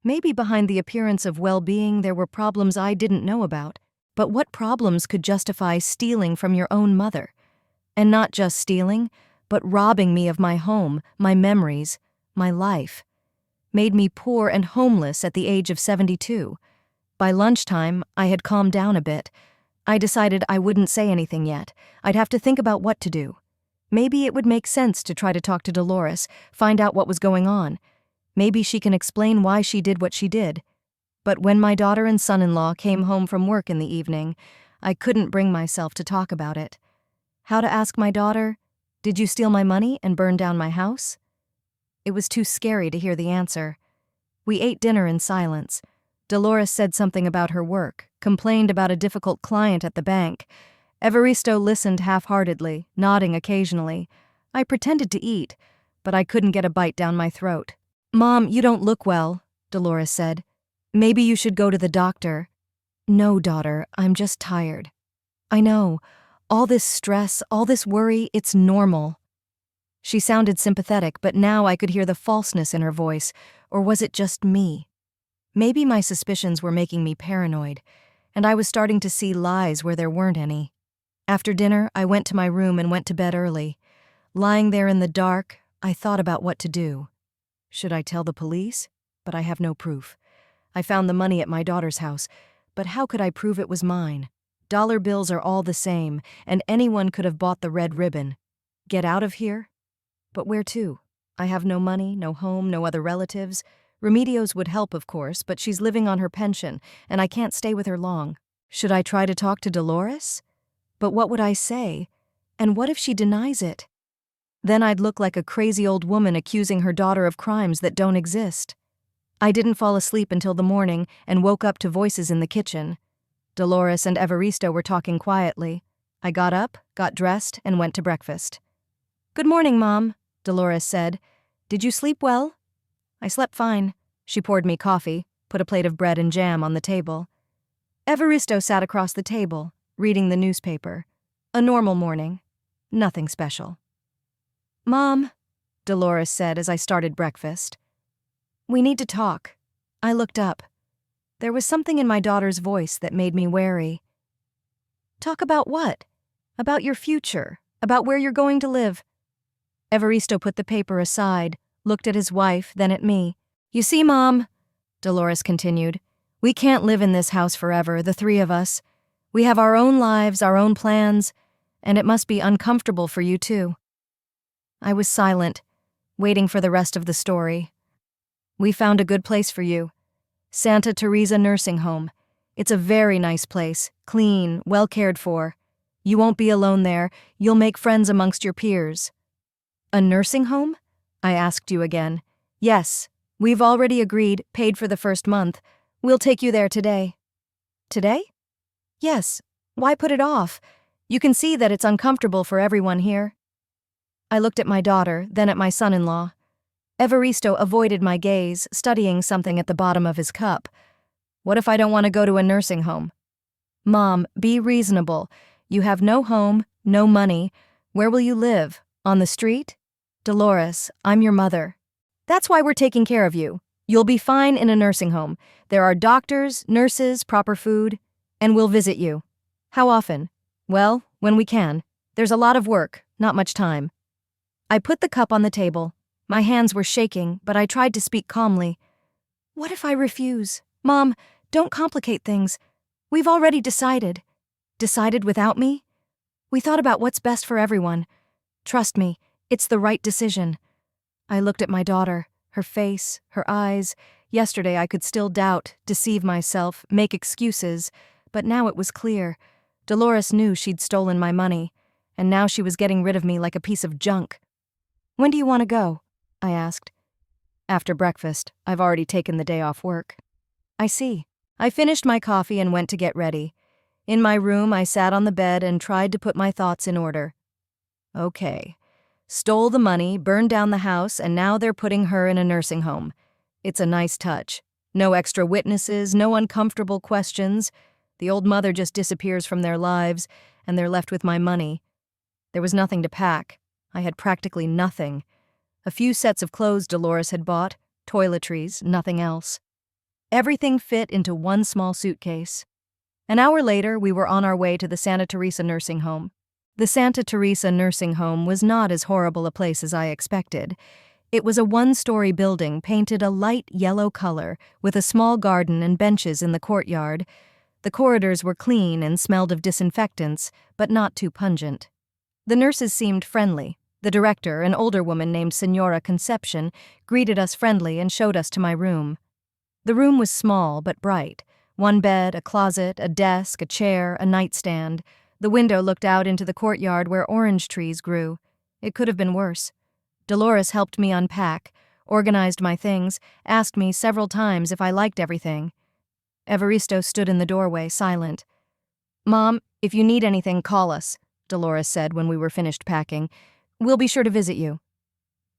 Maybe behind the appearance of well-being there were problems I didn't know about. But what problems could justify stealing from your own mother? And not just stealing, but robbing me of my home, my memories, my life. Made me poor and homeless at the age of 72. By lunchtime, I had calmed down a bit. I decided I wouldn't say anything yet. I'd have to think about what to do. Maybe it would make sense to try to talk to Dolores, find out what was going on. Maybe she can explain why she did what she did. But when my daughter and son-in-law came home from work in the evening, I couldn't bring myself to talk about it. How to ask my daughter, "Did you steal my money and burn down my house?" It was too scary to hear the answer. We ate dinner in silence. Dolores said something about her work, complained about a difficult client at the bank. Evaristo listened half-heartedly, nodding occasionally. I pretended to eat, but I couldn't get a bite down my throat. "Mom, you don't look well," Dolores said. "Maybe you should go to the doctor." "No, daughter, I'm just tired." "I know. All this stress, all this worry, it's normal." She sounded sympathetic, but now I could hear the falseness in her voice. Or was it just me? Maybe my suspicions were making me paranoid, and I was starting to see lies where there weren't any. After dinner, I went to my room and went to bed early. Lying there in the dark, I thought about what to do. Should I tell the police? But I have no proof. I found the money at my daughter's house, but how could I prove it was mine? Dollar bills are all the same, and anyone could have bought the red ribbon. Get out of here? But where to? I have no money, no home, no other relatives. Remedios would help, of course, but she's living on her pension, and I can't stay with her long. Should I try to talk to Dolores? But what would I say? And what if she denies it? Then I'd look like a crazy old woman accusing her daughter of crimes that don't exist. I didn't fall asleep until the morning and woke up to voices in the kitchen. Dolores and Evaristo were talking quietly. I got up, got dressed, and went to breakfast. "Good morning, Mom," Dolores said. "Did you sleep well?" "I slept fine." She poured me coffee, put a plate of bread and jam on the table. Evaristo sat across the table, reading the newspaper. A normal morning. Nothing special. "Mom," Dolores said as I started breakfast. "We need to talk." I looked up. There was something in my daughter's voice that made me wary. "Talk about what?" "About your future, about where you're going to live." Evaristo put the paper aside, looked at his wife, then at me. "You see, Mom," Dolores continued, "we can't live in this house forever, the three of us. We have our own lives, our own plans, and it must be uncomfortable for you too." I was silent, waiting for the rest of the story. "We found a good place for you. Santa Teresa Nursing Home. It's a very nice place, clean, well cared for. You won't be alone there. You'll make friends amongst your peers." "A nursing home?" I asked you again. "Yes. We've already agreed, paid for the first month. We'll take you there today." "Today?" "Yes. Why put it off? You can see that it's uncomfortable for everyone here." I looked at my daughter, then at my son-in-law. Evaristo avoided my gaze, studying something at the bottom of his cup. "What if I don't want to go to a nursing home?" "Mom, be reasonable. You have no home, no money. Where will you live? On the street?" "Dolores, I'm your mother. That's why we're taking care of you. You'll be fine in a nursing home. There are doctors, nurses, proper food, and we'll visit you." "How often?" "Well, when we can. There's a lot of work, not much time." I put the cup on the table. My hands were shaking, but I tried to speak calmly. "What if I refuse? Mom, don't complicate things. We've already decided." "Decided without me?" "We thought about what's best for everyone. Trust me, it's the right decision." I looked at my daughter, her face, her eyes. Yesterday I could still doubt, deceive myself, make excuses, but now it was clear. Dolores knew she'd stolen my money, and now she was getting rid of me like a piece of junk. "When do you want to go?" I asked. "After breakfast. I've already taken the day off work." "I see." I finished my coffee and went to get ready. In my room, I sat on the bed and tried to put my thoughts in order. Okay. Stole the money, burned down the house, and now they're putting her in a nursing home. It's a nice touch. No extra witnesses, no uncomfortable questions. The old mother just disappears from their lives, and they're left with my money. There was nothing to pack. I had practically nothing. A few sets of clothes Dolores had bought, toiletries, nothing else. Everything fit into one small suitcase. An hour later, we were on our way to the Santa Teresa nursing home. The Santa Teresa nursing home was not as horrible a place as I expected. It was a one-story building painted a light yellow color with a small garden and benches in the courtyard. The corridors were clean and smelled of disinfectants, but not too pungent. The nurses seemed friendly. The director, an older woman named Senora Concepcion, greeted us friendly and showed us to my room. The room was small but bright. One bed, a closet, a desk, a chair, a nightstand. The window looked out into the courtyard where orange trees grew. It could have been worse. Dolores helped me unpack, organized my things, asked me several times if I liked everything. Evaristo stood in the doorway, silent. "Mom, if you need anything, call us," Dolores said when we were finished packing. "We'll be sure to visit you."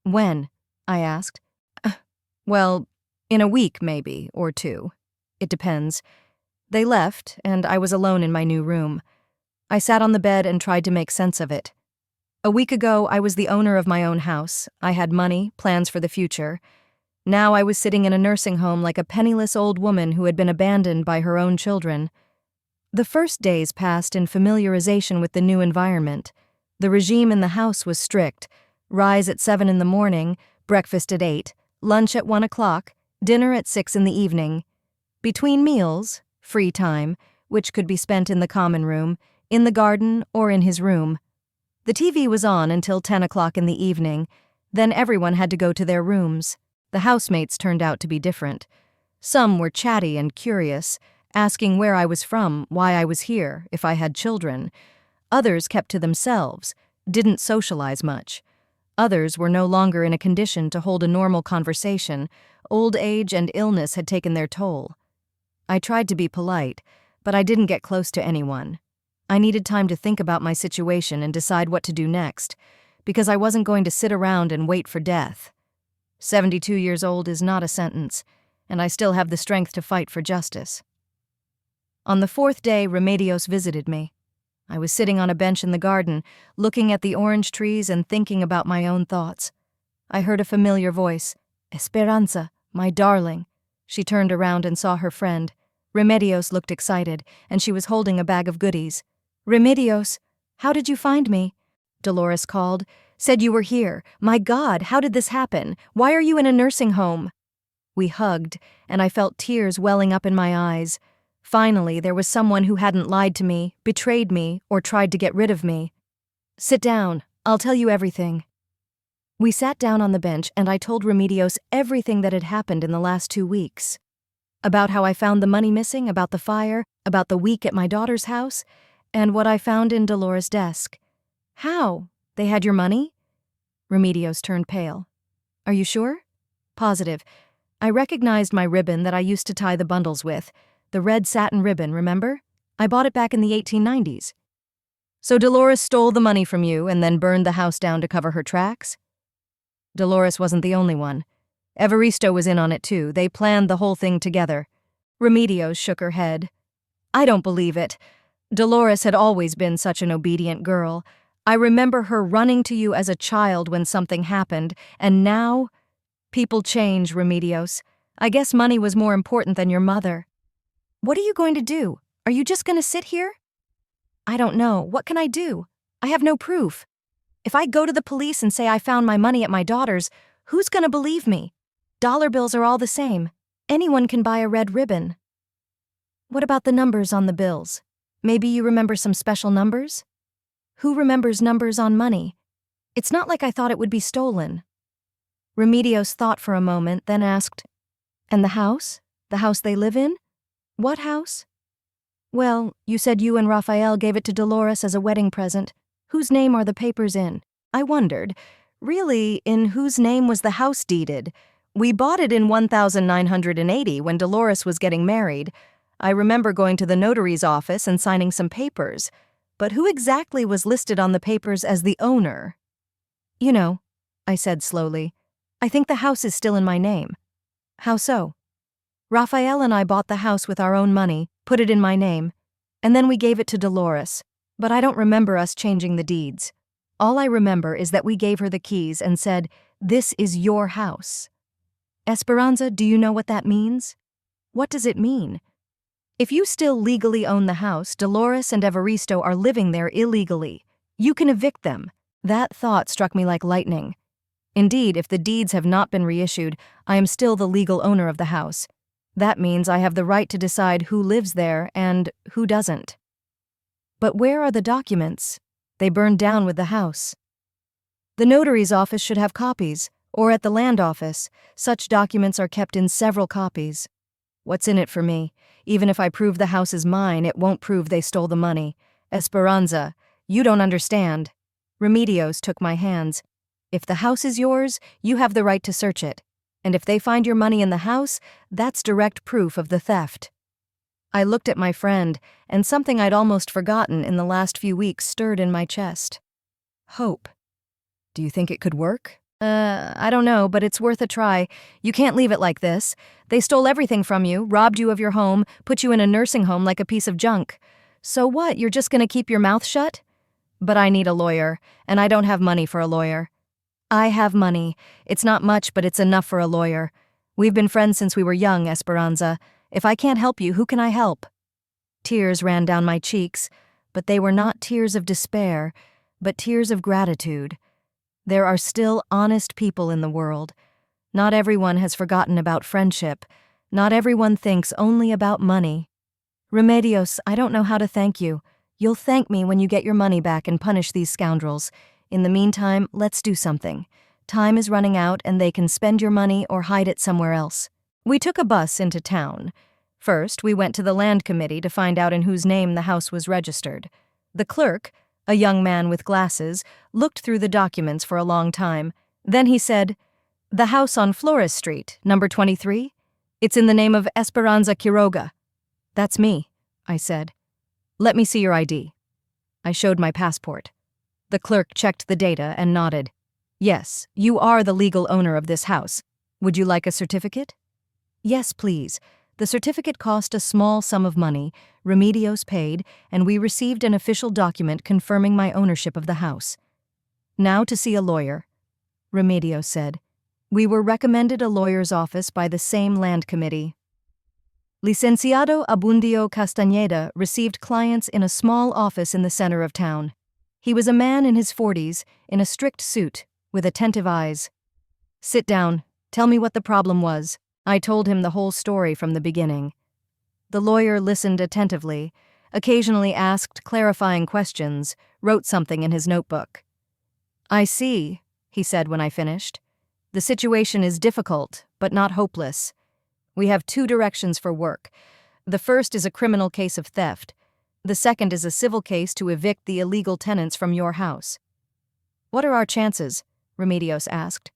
"When?" I asked. Well, in a week, maybe, or two. It depends." They left, and I was alone in my new room. I sat on the bed and tried to make sense of it. A week ago, I was the owner of my own house. I had money, plans for the future. Now I was sitting in a nursing home like a penniless old woman who had been abandoned by her own children. The first days passed in familiarization with the new environment. The regime in the house was strict. Rise at 7 in the morning, breakfast at 8, lunch at 1 o'clock, dinner at 6 in the evening. Between meals, free time, which could be spent in the common room, in the garden, or in his room. The TV was on until 10 o'clock in the evening. Then everyone had to go to their rooms. The housemates turned out to be different. Some were chatty and curious, asking where I was from, why I was here, if I had children. Others kept to themselves, didn't socialize much. Others were no longer in a condition to hold a normal conversation. Old age and illness had taken their toll. I tried to be polite, but I didn't get close to anyone. I needed time to think about my situation and decide what to do next, because I wasn't going to sit around and wait for death. 72 years old is not a sentence, and I still have the strength to fight for justice. On the fourth day, Remedios visited me. I was sitting on a bench in the garden, looking at the orange trees and thinking about my own thoughts. I heard a familiar voice. "Esperanza, my darling." She turned around and saw her friend. Remedios looked excited, and she was holding a bag of goodies. "Remedios, how did you find me?" Dolores called. "Said you were here. My God, how did this happen? Why are you in a nursing home?" We hugged, and I felt tears welling up in my eyes. Finally, there was someone who hadn't lied to me, betrayed me, or tried to get rid of me. "Sit down. I'll tell you everything." We sat down on the bench, and I told Remedios everything that had happened in the last 2 weeks. About how I found the money missing, about the fire, about the week at my daughter's house, and what I found in Dolores' desk. "How? They had your money?" Remedios turned pale. "Are you sure?" "Positive. I recognized my ribbon that I used to tie the bundles with. The red satin ribbon, remember? I bought it back in the 1890s. "So Dolores stole the money from you and then burned the house down to cover her tracks?" Dolores wasn't the only one. Evaristo was in on it too. They planned the whole thing together. Remedios shook her head. "I don't believe it. Dolores had always been such an obedient girl. I remember her running to you as a child when something happened, and now—" "People change, Remedios. I guess money was more important than your mother." "What are you going to do? Are you just going to sit here?" "I don't know. What can I do? I have no proof. If I go to the police and say I found my money at my daughter's, who's going to believe me? Dollar bills are all the same. Anyone can buy a red ribbon." "What about the numbers on the bills? Maybe you remember some special numbers?" "Who remembers numbers on money? It's not like I thought it would be stolen." Remedios thought for a moment, then asked, "And the house? The house they live in?" "What house?" "Well, you said you and Rafael gave it to Dolores as a wedding present. Whose name are the papers in?" I wondered, really, in whose name was the house deeded? We bought it in 1980 when Dolores was getting married. I remember going to the notary's office and signing some papers. But who exactly was listed on the papers as the owner? "You know," I said slowly, "I think the house is still in my name." "How so?" "Rafael and I bought the house with our own money, put it in my name, and then we gave it to Dolores. But I don't remember us changing the deeds. All I remember is that we gave her the keys and said, 'This is your house.' Esperanza, do you know what that means?" "What does it mean?" "If you still legally own the house, Dolores and Evaristo are living there illegally. You can evict them." That thought struck me like lightning. Indeed, if the deeds have not been reissued, I am still the legal owner of the house. That means I have the right to decide who lives there and who doesn't. But where are the documents? They burned down with the house. The notary's office should have copies, or at the land office. Such documents are kept in several copies. What's in it for me? Even if I prove the house is mine, it won't prove they stole the money. Esperanza, you don't understand. Remedios took my hands. If the house is yours, you have the right to search it. And if they find your money in the house, that's direct proof of the theft. I looked at my friend, and something I'd almost forgotten in the last few weeks stirred in my chest. Hope. Do you think it could work? I don't know, but it's worth a try. You can't leave it like this. They stole everything from you, robbed you of your home, put you in a nursing home like a piece of junk. So what, you're just gonna keep your mouth shut? But I need a lawyer, and I don't have money for a lawyer. I have money. It's not much, but it's enough for a lawyer. We've been friends since we were young, Esperanza. If I can't help you, who can I help? Tears ran down my cheeks, but they were not tears of despair, but tears of gratitude. There are still honest people in the world. Not everyone has forgotten about friendship. Not everyone thinks only about money. Remedios, I don't know how to thank you. You'll thank me when you get your money back and punish these scoundrels. In the meantime, let's do something. Time is running out and they can spend your money or hide it somewhere else. We took a bus into town. First, we went to the land committee to find out in whose name the house was registered. The clerk, a young man with glasses, looked through the documents for a long time. Then he said, "The house on Flores Street, number 23? It's in the name of Esperanza Quiroga." "That's me," I said. "Let me see your ID." I showed my passport. The clerk checked the data and nodded. "Yes, you are the legal owner of this house. Would you like a certificate?" "Yes, please." The certificate cost a small sum of money, Remedios paid, and we received an official document confirming my ownership of the house. "Now to see a lawyer," Remedios said. We were recommended a lawyer's office by the same land committee. Licenciado Abundio Castañeda received clients in a small office in the center of town. He was a man in his 40s, in a strict suit, with attentive eyes. "Sit down. Tell me what the problem was." I told him the whole story from the beginning. The lawyer listened attentively, occasionally asked clarifying questions, wrote something in his notebook. "I see," he said when I finished. "The situation is difficult, but not hopeless. We have two directions for work. The first is a criminal case of theft. The second is a civil case to evict the illegal tenants from your house." "What are our chances?" Remedios asked.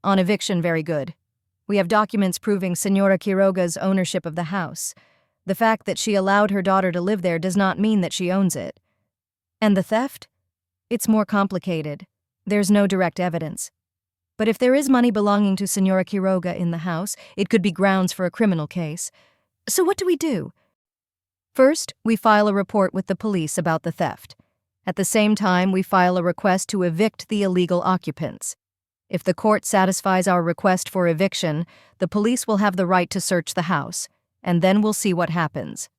"On eviction, very good. We have documents proving Senora Quiroga's ownership of the house. The fact that she allowed her daughter to live there does not mean that she owns it. And the theft? It's more complicated. There's no direct evidence. But if there is money belonging to Senora Quiroga in the house, it could be grounds for a criminal case. So what do we do?" "First, we file a report with the police about the theft. At the same time, we file a request to evict the illegal occupants. If the court satisfies our request for eviction, the police will have the right to search the house, and then we'll see what happens."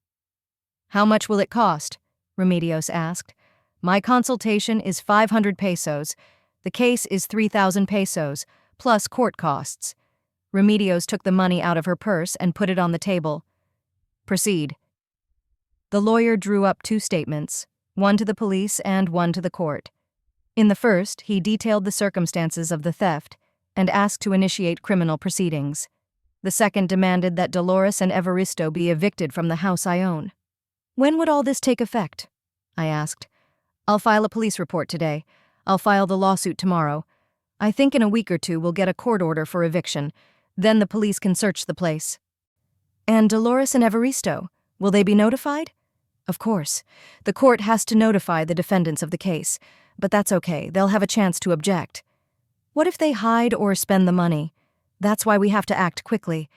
"How much will it cost?" Remedios asked. "My consultation is 500 pesos. The case is 3,000 pesos, plus court costs." Remedios took the money out of her purse and put it on the table. "Proceed." The lawyer drew up two statements, one to the police and one to the court. In the first, he detailed the circumstances of the theft and asked to initiate criminal proceedings. The second demanded that Dolores and Evaristo be evicted from the house I own. "When would all this take effect?" I asked. "I'll file a police report today. I'll file the lawsuit tomorrow. I think in a week or two we'll get a court order for eviction. Then the police can search the place." "And Dolores and Evaristo, will they be notified?" "Of course. The court has to notify the defendants of the case. But that's okay, they'll have a chance to object." "What if they hide or spend the money? That's why we have to act quickly.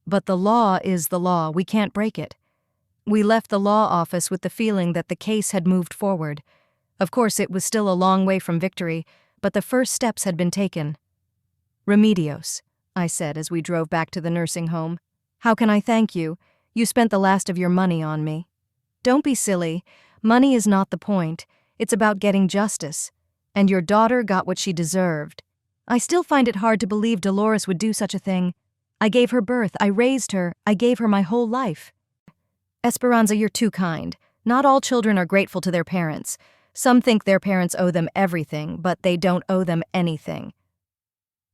But the law is the law, we can't break it." We left the law office with the feeling that the case had moved forward. Of course, it was still a long way from victory, but the first steps had been taken. "Remedios," I said as we drove back to the nursing home. "How can I thank you? You spent the last of your money on me." "Don't be silly. Money is not the point. It's about getting justice. And your daughter got what she deserved. I still find it hard to believe Dolores would do such a thing. I gave her birth, I raised her, I gave her my whole life." "Esperanza, you're too kind. Not all children are grateful to their parents. Some think their parents owe them everything, but they don't owe them anything.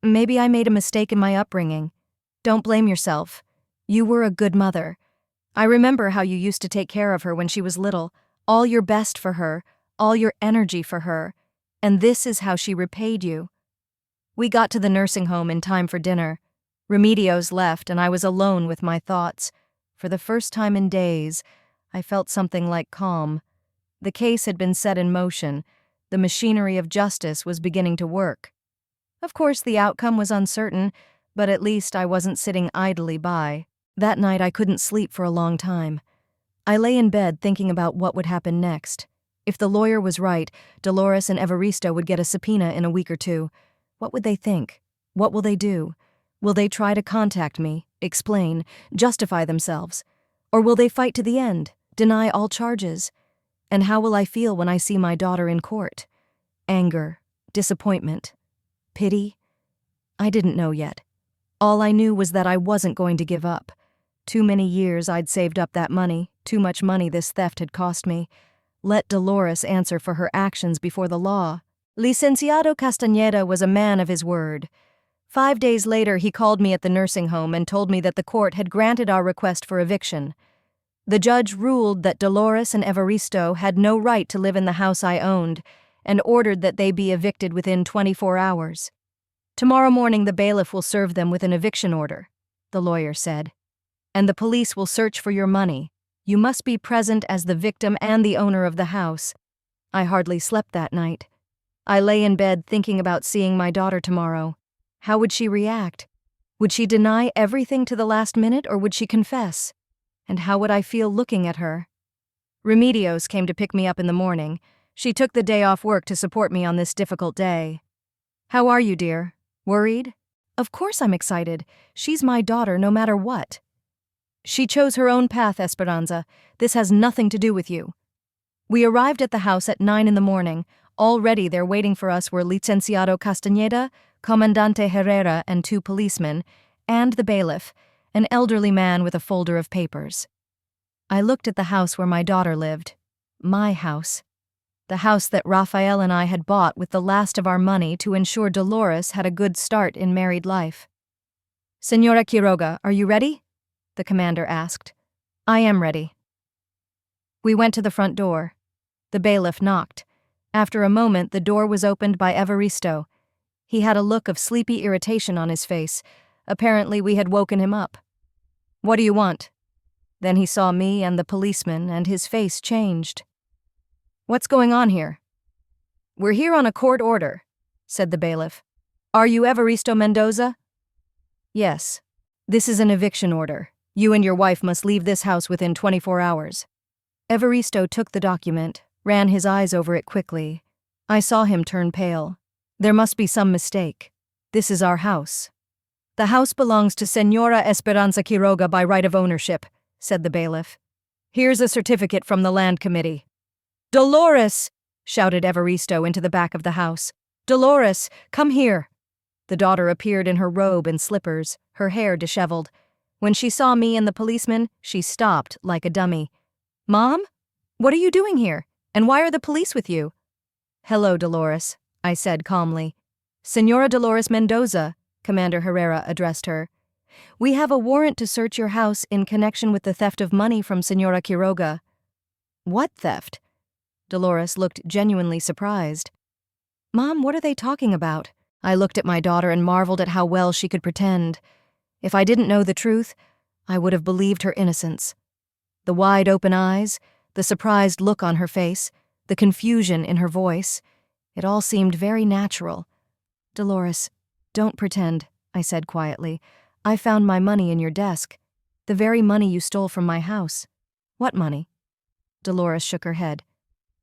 Maybe I made a mistake in my upbringing. Don't blame yourself. You were a good mother. I remember how you used to take care of her when she was little, all your best for her, all your energy for her, and this is how she repaid you." We got to the nursing home in time for dinner. Remedios left, and I was alone with my thoughts. For the first time in days, I felt something like calm. The case had been set in motion. The machinery of justice was beginning to work. Of course, the outcome was uncertain, but at least I wasn't sitting idly by. That night, I couldn't sleep for a long time. I lay in bed thinking about what would happen next. If the lawyer was right, Dolores and Evaristo would get a subpoena in a week or two. What would they think? What will they do? Will they try to contact me, explain, justify themselves? Or will they fight to the end, deny all charges? And how will I feel when I see my daughter in court? Anger, disappointment, pity? I didn't know yet. All I knew was that I wasn't going to give up. Too many years I'd saved up that money, too much money this theft had cost me. Let Dolores answer for her actions before the law. Licenciado Castañeda was a man of his word. 5 days later, he called me at the nursing home and told me that the court had granted our request for eviction. The judge ruled that Dolores and Evaristo had no right to live in the house I owned and ordered that they be evicted within 24 hours. Tomorrow morning, the bailiff will serve them with an eviction order, the lawyer said. And the police will search for your money. You must be present as the victim and the owner of the house. I hardly slept that night. I lay in bed thinking about seeing my daughter tomorrow. How would she react? Would she deny everything to the last minute, or would she confess? And how would I feel looking at her? Remedios came to pick me up in the morning. She took the day off work to support me on this difficult day. How are you, dear? Worried? Of course I'm excited. She's my daughter no matter what. She chose her own path, Esperanza. This has nothing to do with you. We arrived at the house at 9 in the morning. Already there waiting for us were Licenciado Castañeda, Comandante Herrera and 2 policemen, and the bailiff, an elderly man with a folder of papers. I looked at the house where my daughter lived. My house. The house that Rafael and I had bought with the last of our money to ensure Dolores had a good start in married life. Señora Quiroga, are you ready? The commander asked. I am ready. We went to the front door. The bailiff knocked. After a moment, the door was opened by Evaristo. He had a look of sleepy irritation on his face. Apparently, we had woken him up. What do you want? Then he saw me and the policeman, and his face changed. What's going on here? We're here on a court order, said the bailiff. Are you Evaristo Mendoza? Yes. This is an eviction order. You and your wife must leave this house within 24 hours. Evaristo took the document, ran his eyes over it quickly. I saw him turn pale. There must be some mistake. This is our house. The house belongs to Señora Esperanza Quiroga by right of ownership, said the bailiff. Here's a certificate from the land committee. Dolores! Shouted Evaristo into the back of the house. Dolores, come here! The daughter appeared in her robe and slippers, her hair disheveled. When she saw me and the policeman, she stopped like a dummy. Mom? What are you doing here? And why are the police with you? Hello, Dolores, I said calmly. Señora Dolores Mendoza, Commander Herrera addressed her. We have a warrant to search your house in connection with the theft of money from Señora Quiroga. What theft? Dolores looked genuinely surprised. Mom, what are they talking about? I looked at my daughter and marveled at how well she could pretend. If I didn't know the truth, I would have believed her innocence. The wide-open eyes, the surprised look on her face, the confusion in her voice, it all seemed very natural. Dolores, don't pretend, I said quietly. I found my money in your desk. The very money you stole from my house. What money? Dolores shook her head.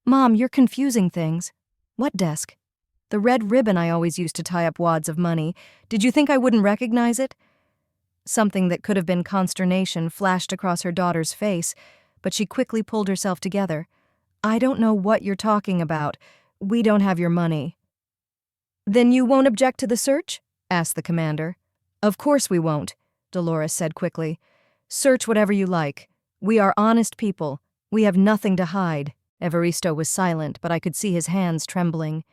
Mom, you're confusing things. What desk? The red ribbon I always used to tie up wads of money. Did you think I wouldn't recognize it? Something that could have been consternation flashed across her daughter's face, but she quickly pulled herself together. I don't know what you're talking about. We don't have your money. Then you won't object to the search? Asked the commander. Of course we won't, Dolores said quickly. Search whatever you like. We are honest people. We have nothing to hide. Evaristo was silent, but I could see his hands trembling.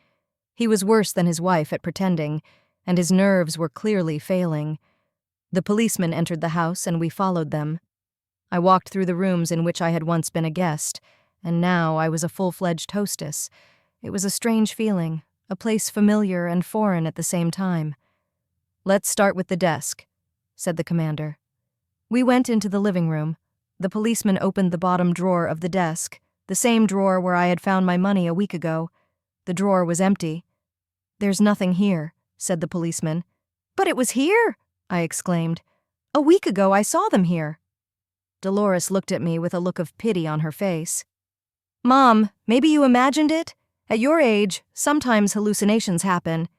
He was worse than his wife at pretending, and his nerves were clearly failing. The policemen entered the house, and we followed them. I walked through the rooms in which I had once been a guest, and now I was a full-fledged hostess. It was a strange feeling, a place familiar and foreign at the same time. Let's start with the desk. said the commander. We went into the living room. The policeman opened the bottom drawer of the desk, the same drawer where I had found my money a week ago. The drawer was empty. "There's nothing here," said the policeman. "But it was here!" I exclaimed. "A week ago I saw them here." Dolores looked at me with a look of pity on her face. "Mom, maybe you imagined it? At your age, sometimes hallucinations happen."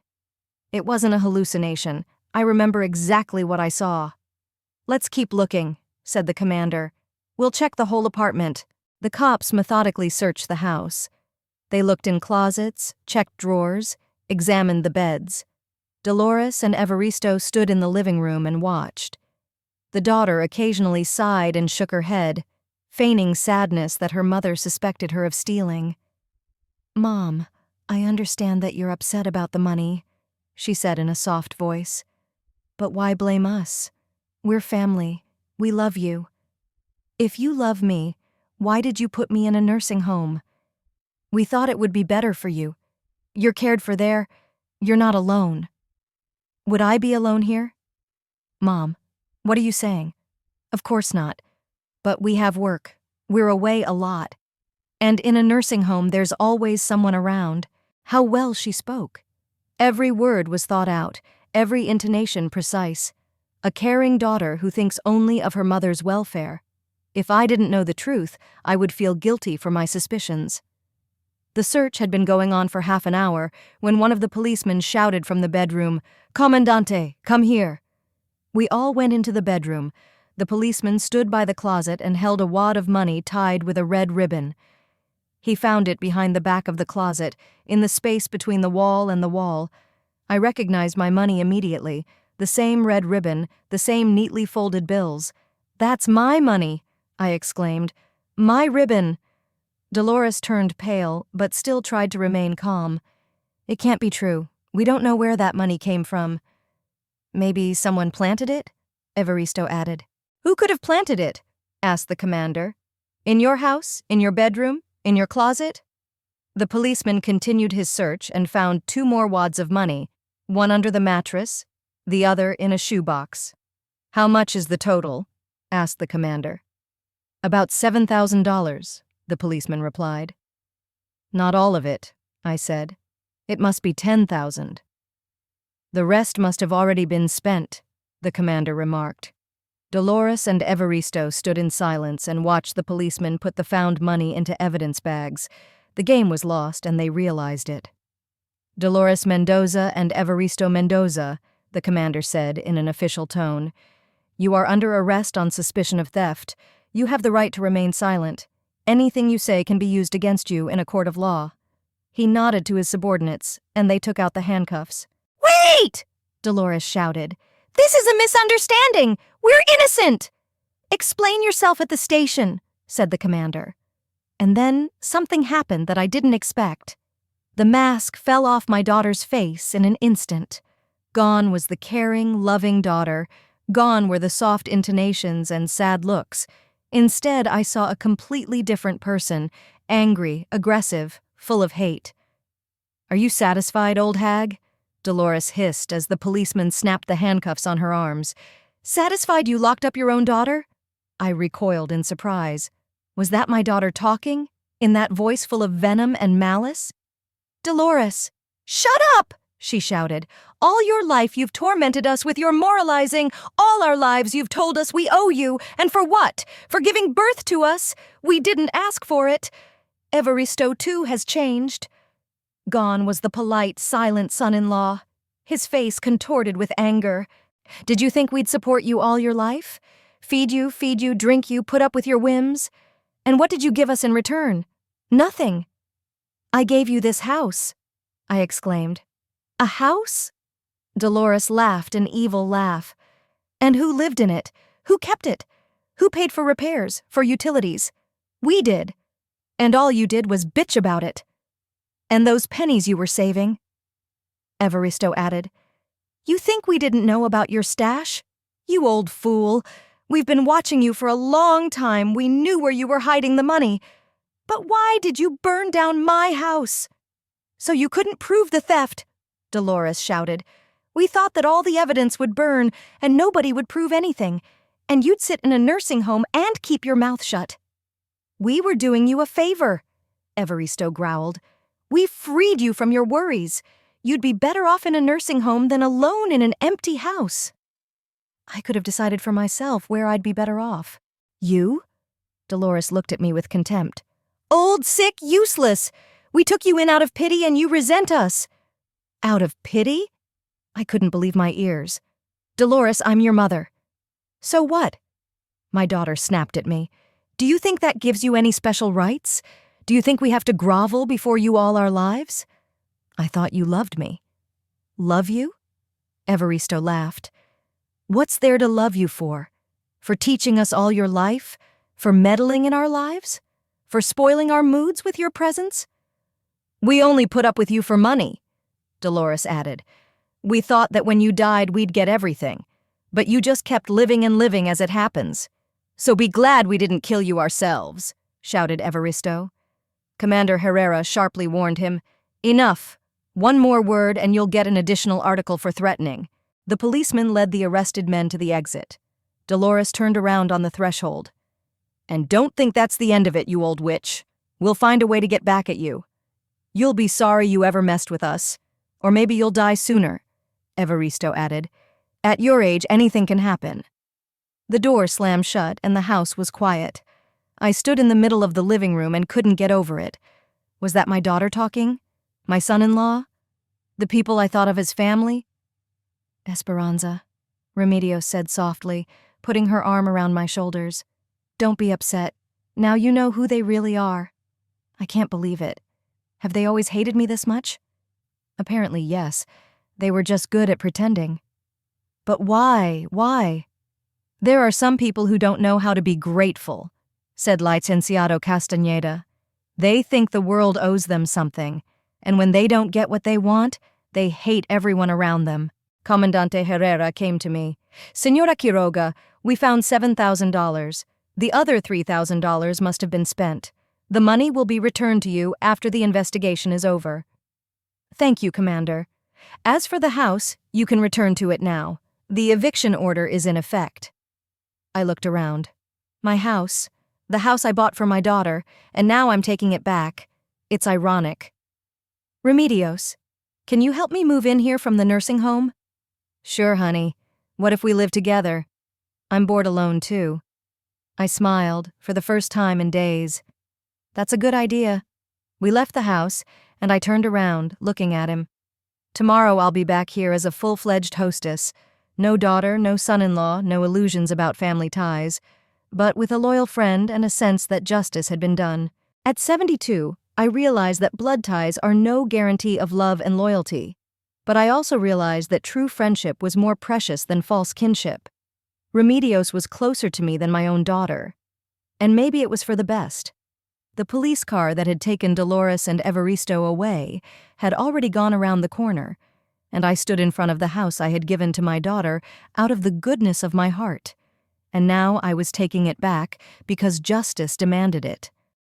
"It wasn't a hallucination. I remember exactly what I saw." "Let's keep looking," said the commander. "We'll check the whole apartment." The cops methodically searched the house. They looked in closets, checked drawers, examined the beds. Dolores and Evaristo stood in the living room and watched. The daughter occasionally sighed and shook her head, feigning sadness that her mother suspected her of stealing. "Mom, I understand that you're upset about the money," she said in a soft voice. "But why blame us? We're family. We love you. If you love me, why did you put me in a nursing home? We thought it would be better for you. You're cared for there. You're not alone." "Would I be alone here?" "Mom, what are you saying?" "Of course not. But we have work. We're away a lot. And in a nursing home, there's always someone around." How well she spoke. Every word was thought out, every intonation precise. A caring daughter who thinks only of her mother's welfare. If I didn't know the truth, I would feel guilty for my suspicions. The search had been going on for half an hour when one of the policemen shouted from the bedroom, "Comandante, come here." We all went into the bedroom. The policeman stood by the closet and held a wad of money tied with a red ribbon. He found it behind the back of the closet, in the space between the wall and the wall. I recognized my money immediately, the same red ribbon, the same neatly folded bills. "That's my money!" I exclaimed. "My ribbon!" Dolores turned pale, but still tried to remain calm. "It can't be true. We don't know where that money came from." "Maybe someone planted it?" Evaristo added. "Who could have planted it?" asked the commander. "In your house? In your bedroom? In your closet?" The policeman continued his search and found 2 more wads of money, one under the mattress, the other in a shoebox. "How much is the total?" asked the commander. "About $7,000, the policeman replied. "Not all of it," I said. "It must be 10,000. "The rest must have already been spent," the commander remarked. Dolores and Evaristo stood in silence and watched the policeman put the found money into evidence bags. The game was lost, and they realized it. "Dolores Mendoza and Evaristo Mendoza," the commander said in an official tone. "You are under arrest on suspicion of theft. You have the right to remain silent. Anything you say can be used against you in a court of law." He nodded to his subordinates, and they took out the handcuffs. "Wait!" Dolores shouted. "This is a misunderstanding! We're innocent!" "Explain yourself at the station," said the commander. And then something happened that I didn't expect. The mask fell off my daughter's face in an instant. Gone was the caring, loving daughter. Gone were the soft intonations and sad looks. Instead, I saw a completely different person, angry, aggressive, full of hate. "Are you satisfied, old hag?" Dolores hissed as the policeman snapped the handcuffs on her arms. "Satisfied you locked up your own daughter?" I recoiled in surprise. Was that my daughter talking, in that voice full of venom and malice? "Dolores!" "Shut up!" she shouted. "All your life you've tormented us with your moralizing. All our lives you've told us we owe you. And for what? For giving birth to us. We didn't ask for it. Evaristo, too, has changed." Gone was the polite, silent son-in-law, his face contorted with anger. "Did you think we'd support you all your life? Feed you, drink you, put up with your whims? And what did you give us in return? Nothing." "I gave you this house," I exclaimed. "A house?" Dolores laughed an evil laugh. "And who lived in it? Who kept it? Who paid for repairs, for utilities? We did. And all you did was bitch about it. And those pennies you were saving," Evaristo added. "You think we didn't know about your stash? You old fool. We've been watching you for a long time. We knew where you were hiding the money. But why did you burn down my house?" "So you couldn't prove the theft," Dolores shouted. We thought that all the evidence would burn and nobody would prove anything, and you'd sit in a nursing home and keep your mouth shut. We were doing you a favor, Evaristo growled. We freed you from your worries. You'd be better off in a nursing home than alone in an empty house. I could have decided for myself where I'd be better off. You? Dolores looked at me with contempt. Old, sick, useless! We took you in out of pity and you resent us. Out of pity? I couldn't believe my ears. Dolores, I'm your mother. So what? My daughter snapped at me. Do you think that gives you any special rights? Do you think we have to grovel before you all our lives? I thought you loved me. Love you? Evaristo laughed. What's there to love you for? For teaching us all your life? For meddling in our lives? For spoiling our moods with your presence? We only put up with you for money, Dolores added. We thought that when you died we'd get everything, but you just kept living and living as it happens. So be glad we didn't kill you ourselves, shouted Evaristo. Commander Herrera sharply warned him, Enough! One more word and you'll get an additional article for threatening. The policeman led the arrested men to the exit. Dolores turned around on the threshold. And don't think that's the end of it, you old witch. We'll find a way to get back at you. You'll be sorry you ever messed with us. Or maybe you'll die sooner, Evaristo added. At your age, anything can happen. The door slammed shut and the house was quiet. I stood in the middle of the living room and couldn't get over it. Was that my daughter talking? My son-in-law? The people I thought of as family? Esperanza, Remedios said softly, putting her arm around my shoulders. Don't be upset. Now you know who they really are. I can't believe it. Have they always hated me this much? Apparently, yes. They were just good at pretending. But why? Why? There are some people who don't know how to be grateful, said Licenciado Castañeda. They think the world owes them something, and when they don't get what they want, they hate everyone around them. Comandante Herrera came to me. Señora Quiroga, we found $7,000. The other $3,000 must have been spent. The money will be returned to you after the investigation is over. Thank you, Commander. As for the house, you can return to it now. The eviction order is in effect. I looked around. My house, the house I bought for my daughter, and now I'm taking it back. It's ironic. Remedios, can you help me move in here from the nursing home? Sure, honey. What if we live together? I'm bored alone, too. I smiled, for the first time in days. That's a good idea. We left the house, and I turned around, looking at him. Tomorrow I'll be back here as a full-fledged hostess. No daughter, no son-in-law, no illusions about family ties, but with a loyal friend and a sense that justice had been done. At 72, I realized that blood ties are no guarantee of love and loyalty. But I also realized that true friendship was more precious than false kinship. Remedios was closer to me than my own daughter. And maybe it was for the best. The police car that had taken Dolores and Evaristo away had already gone around the corner, and I stood in front of the house I had given to my daughter out of the goodness of my heart. And now I was taking it back because justice demanded it.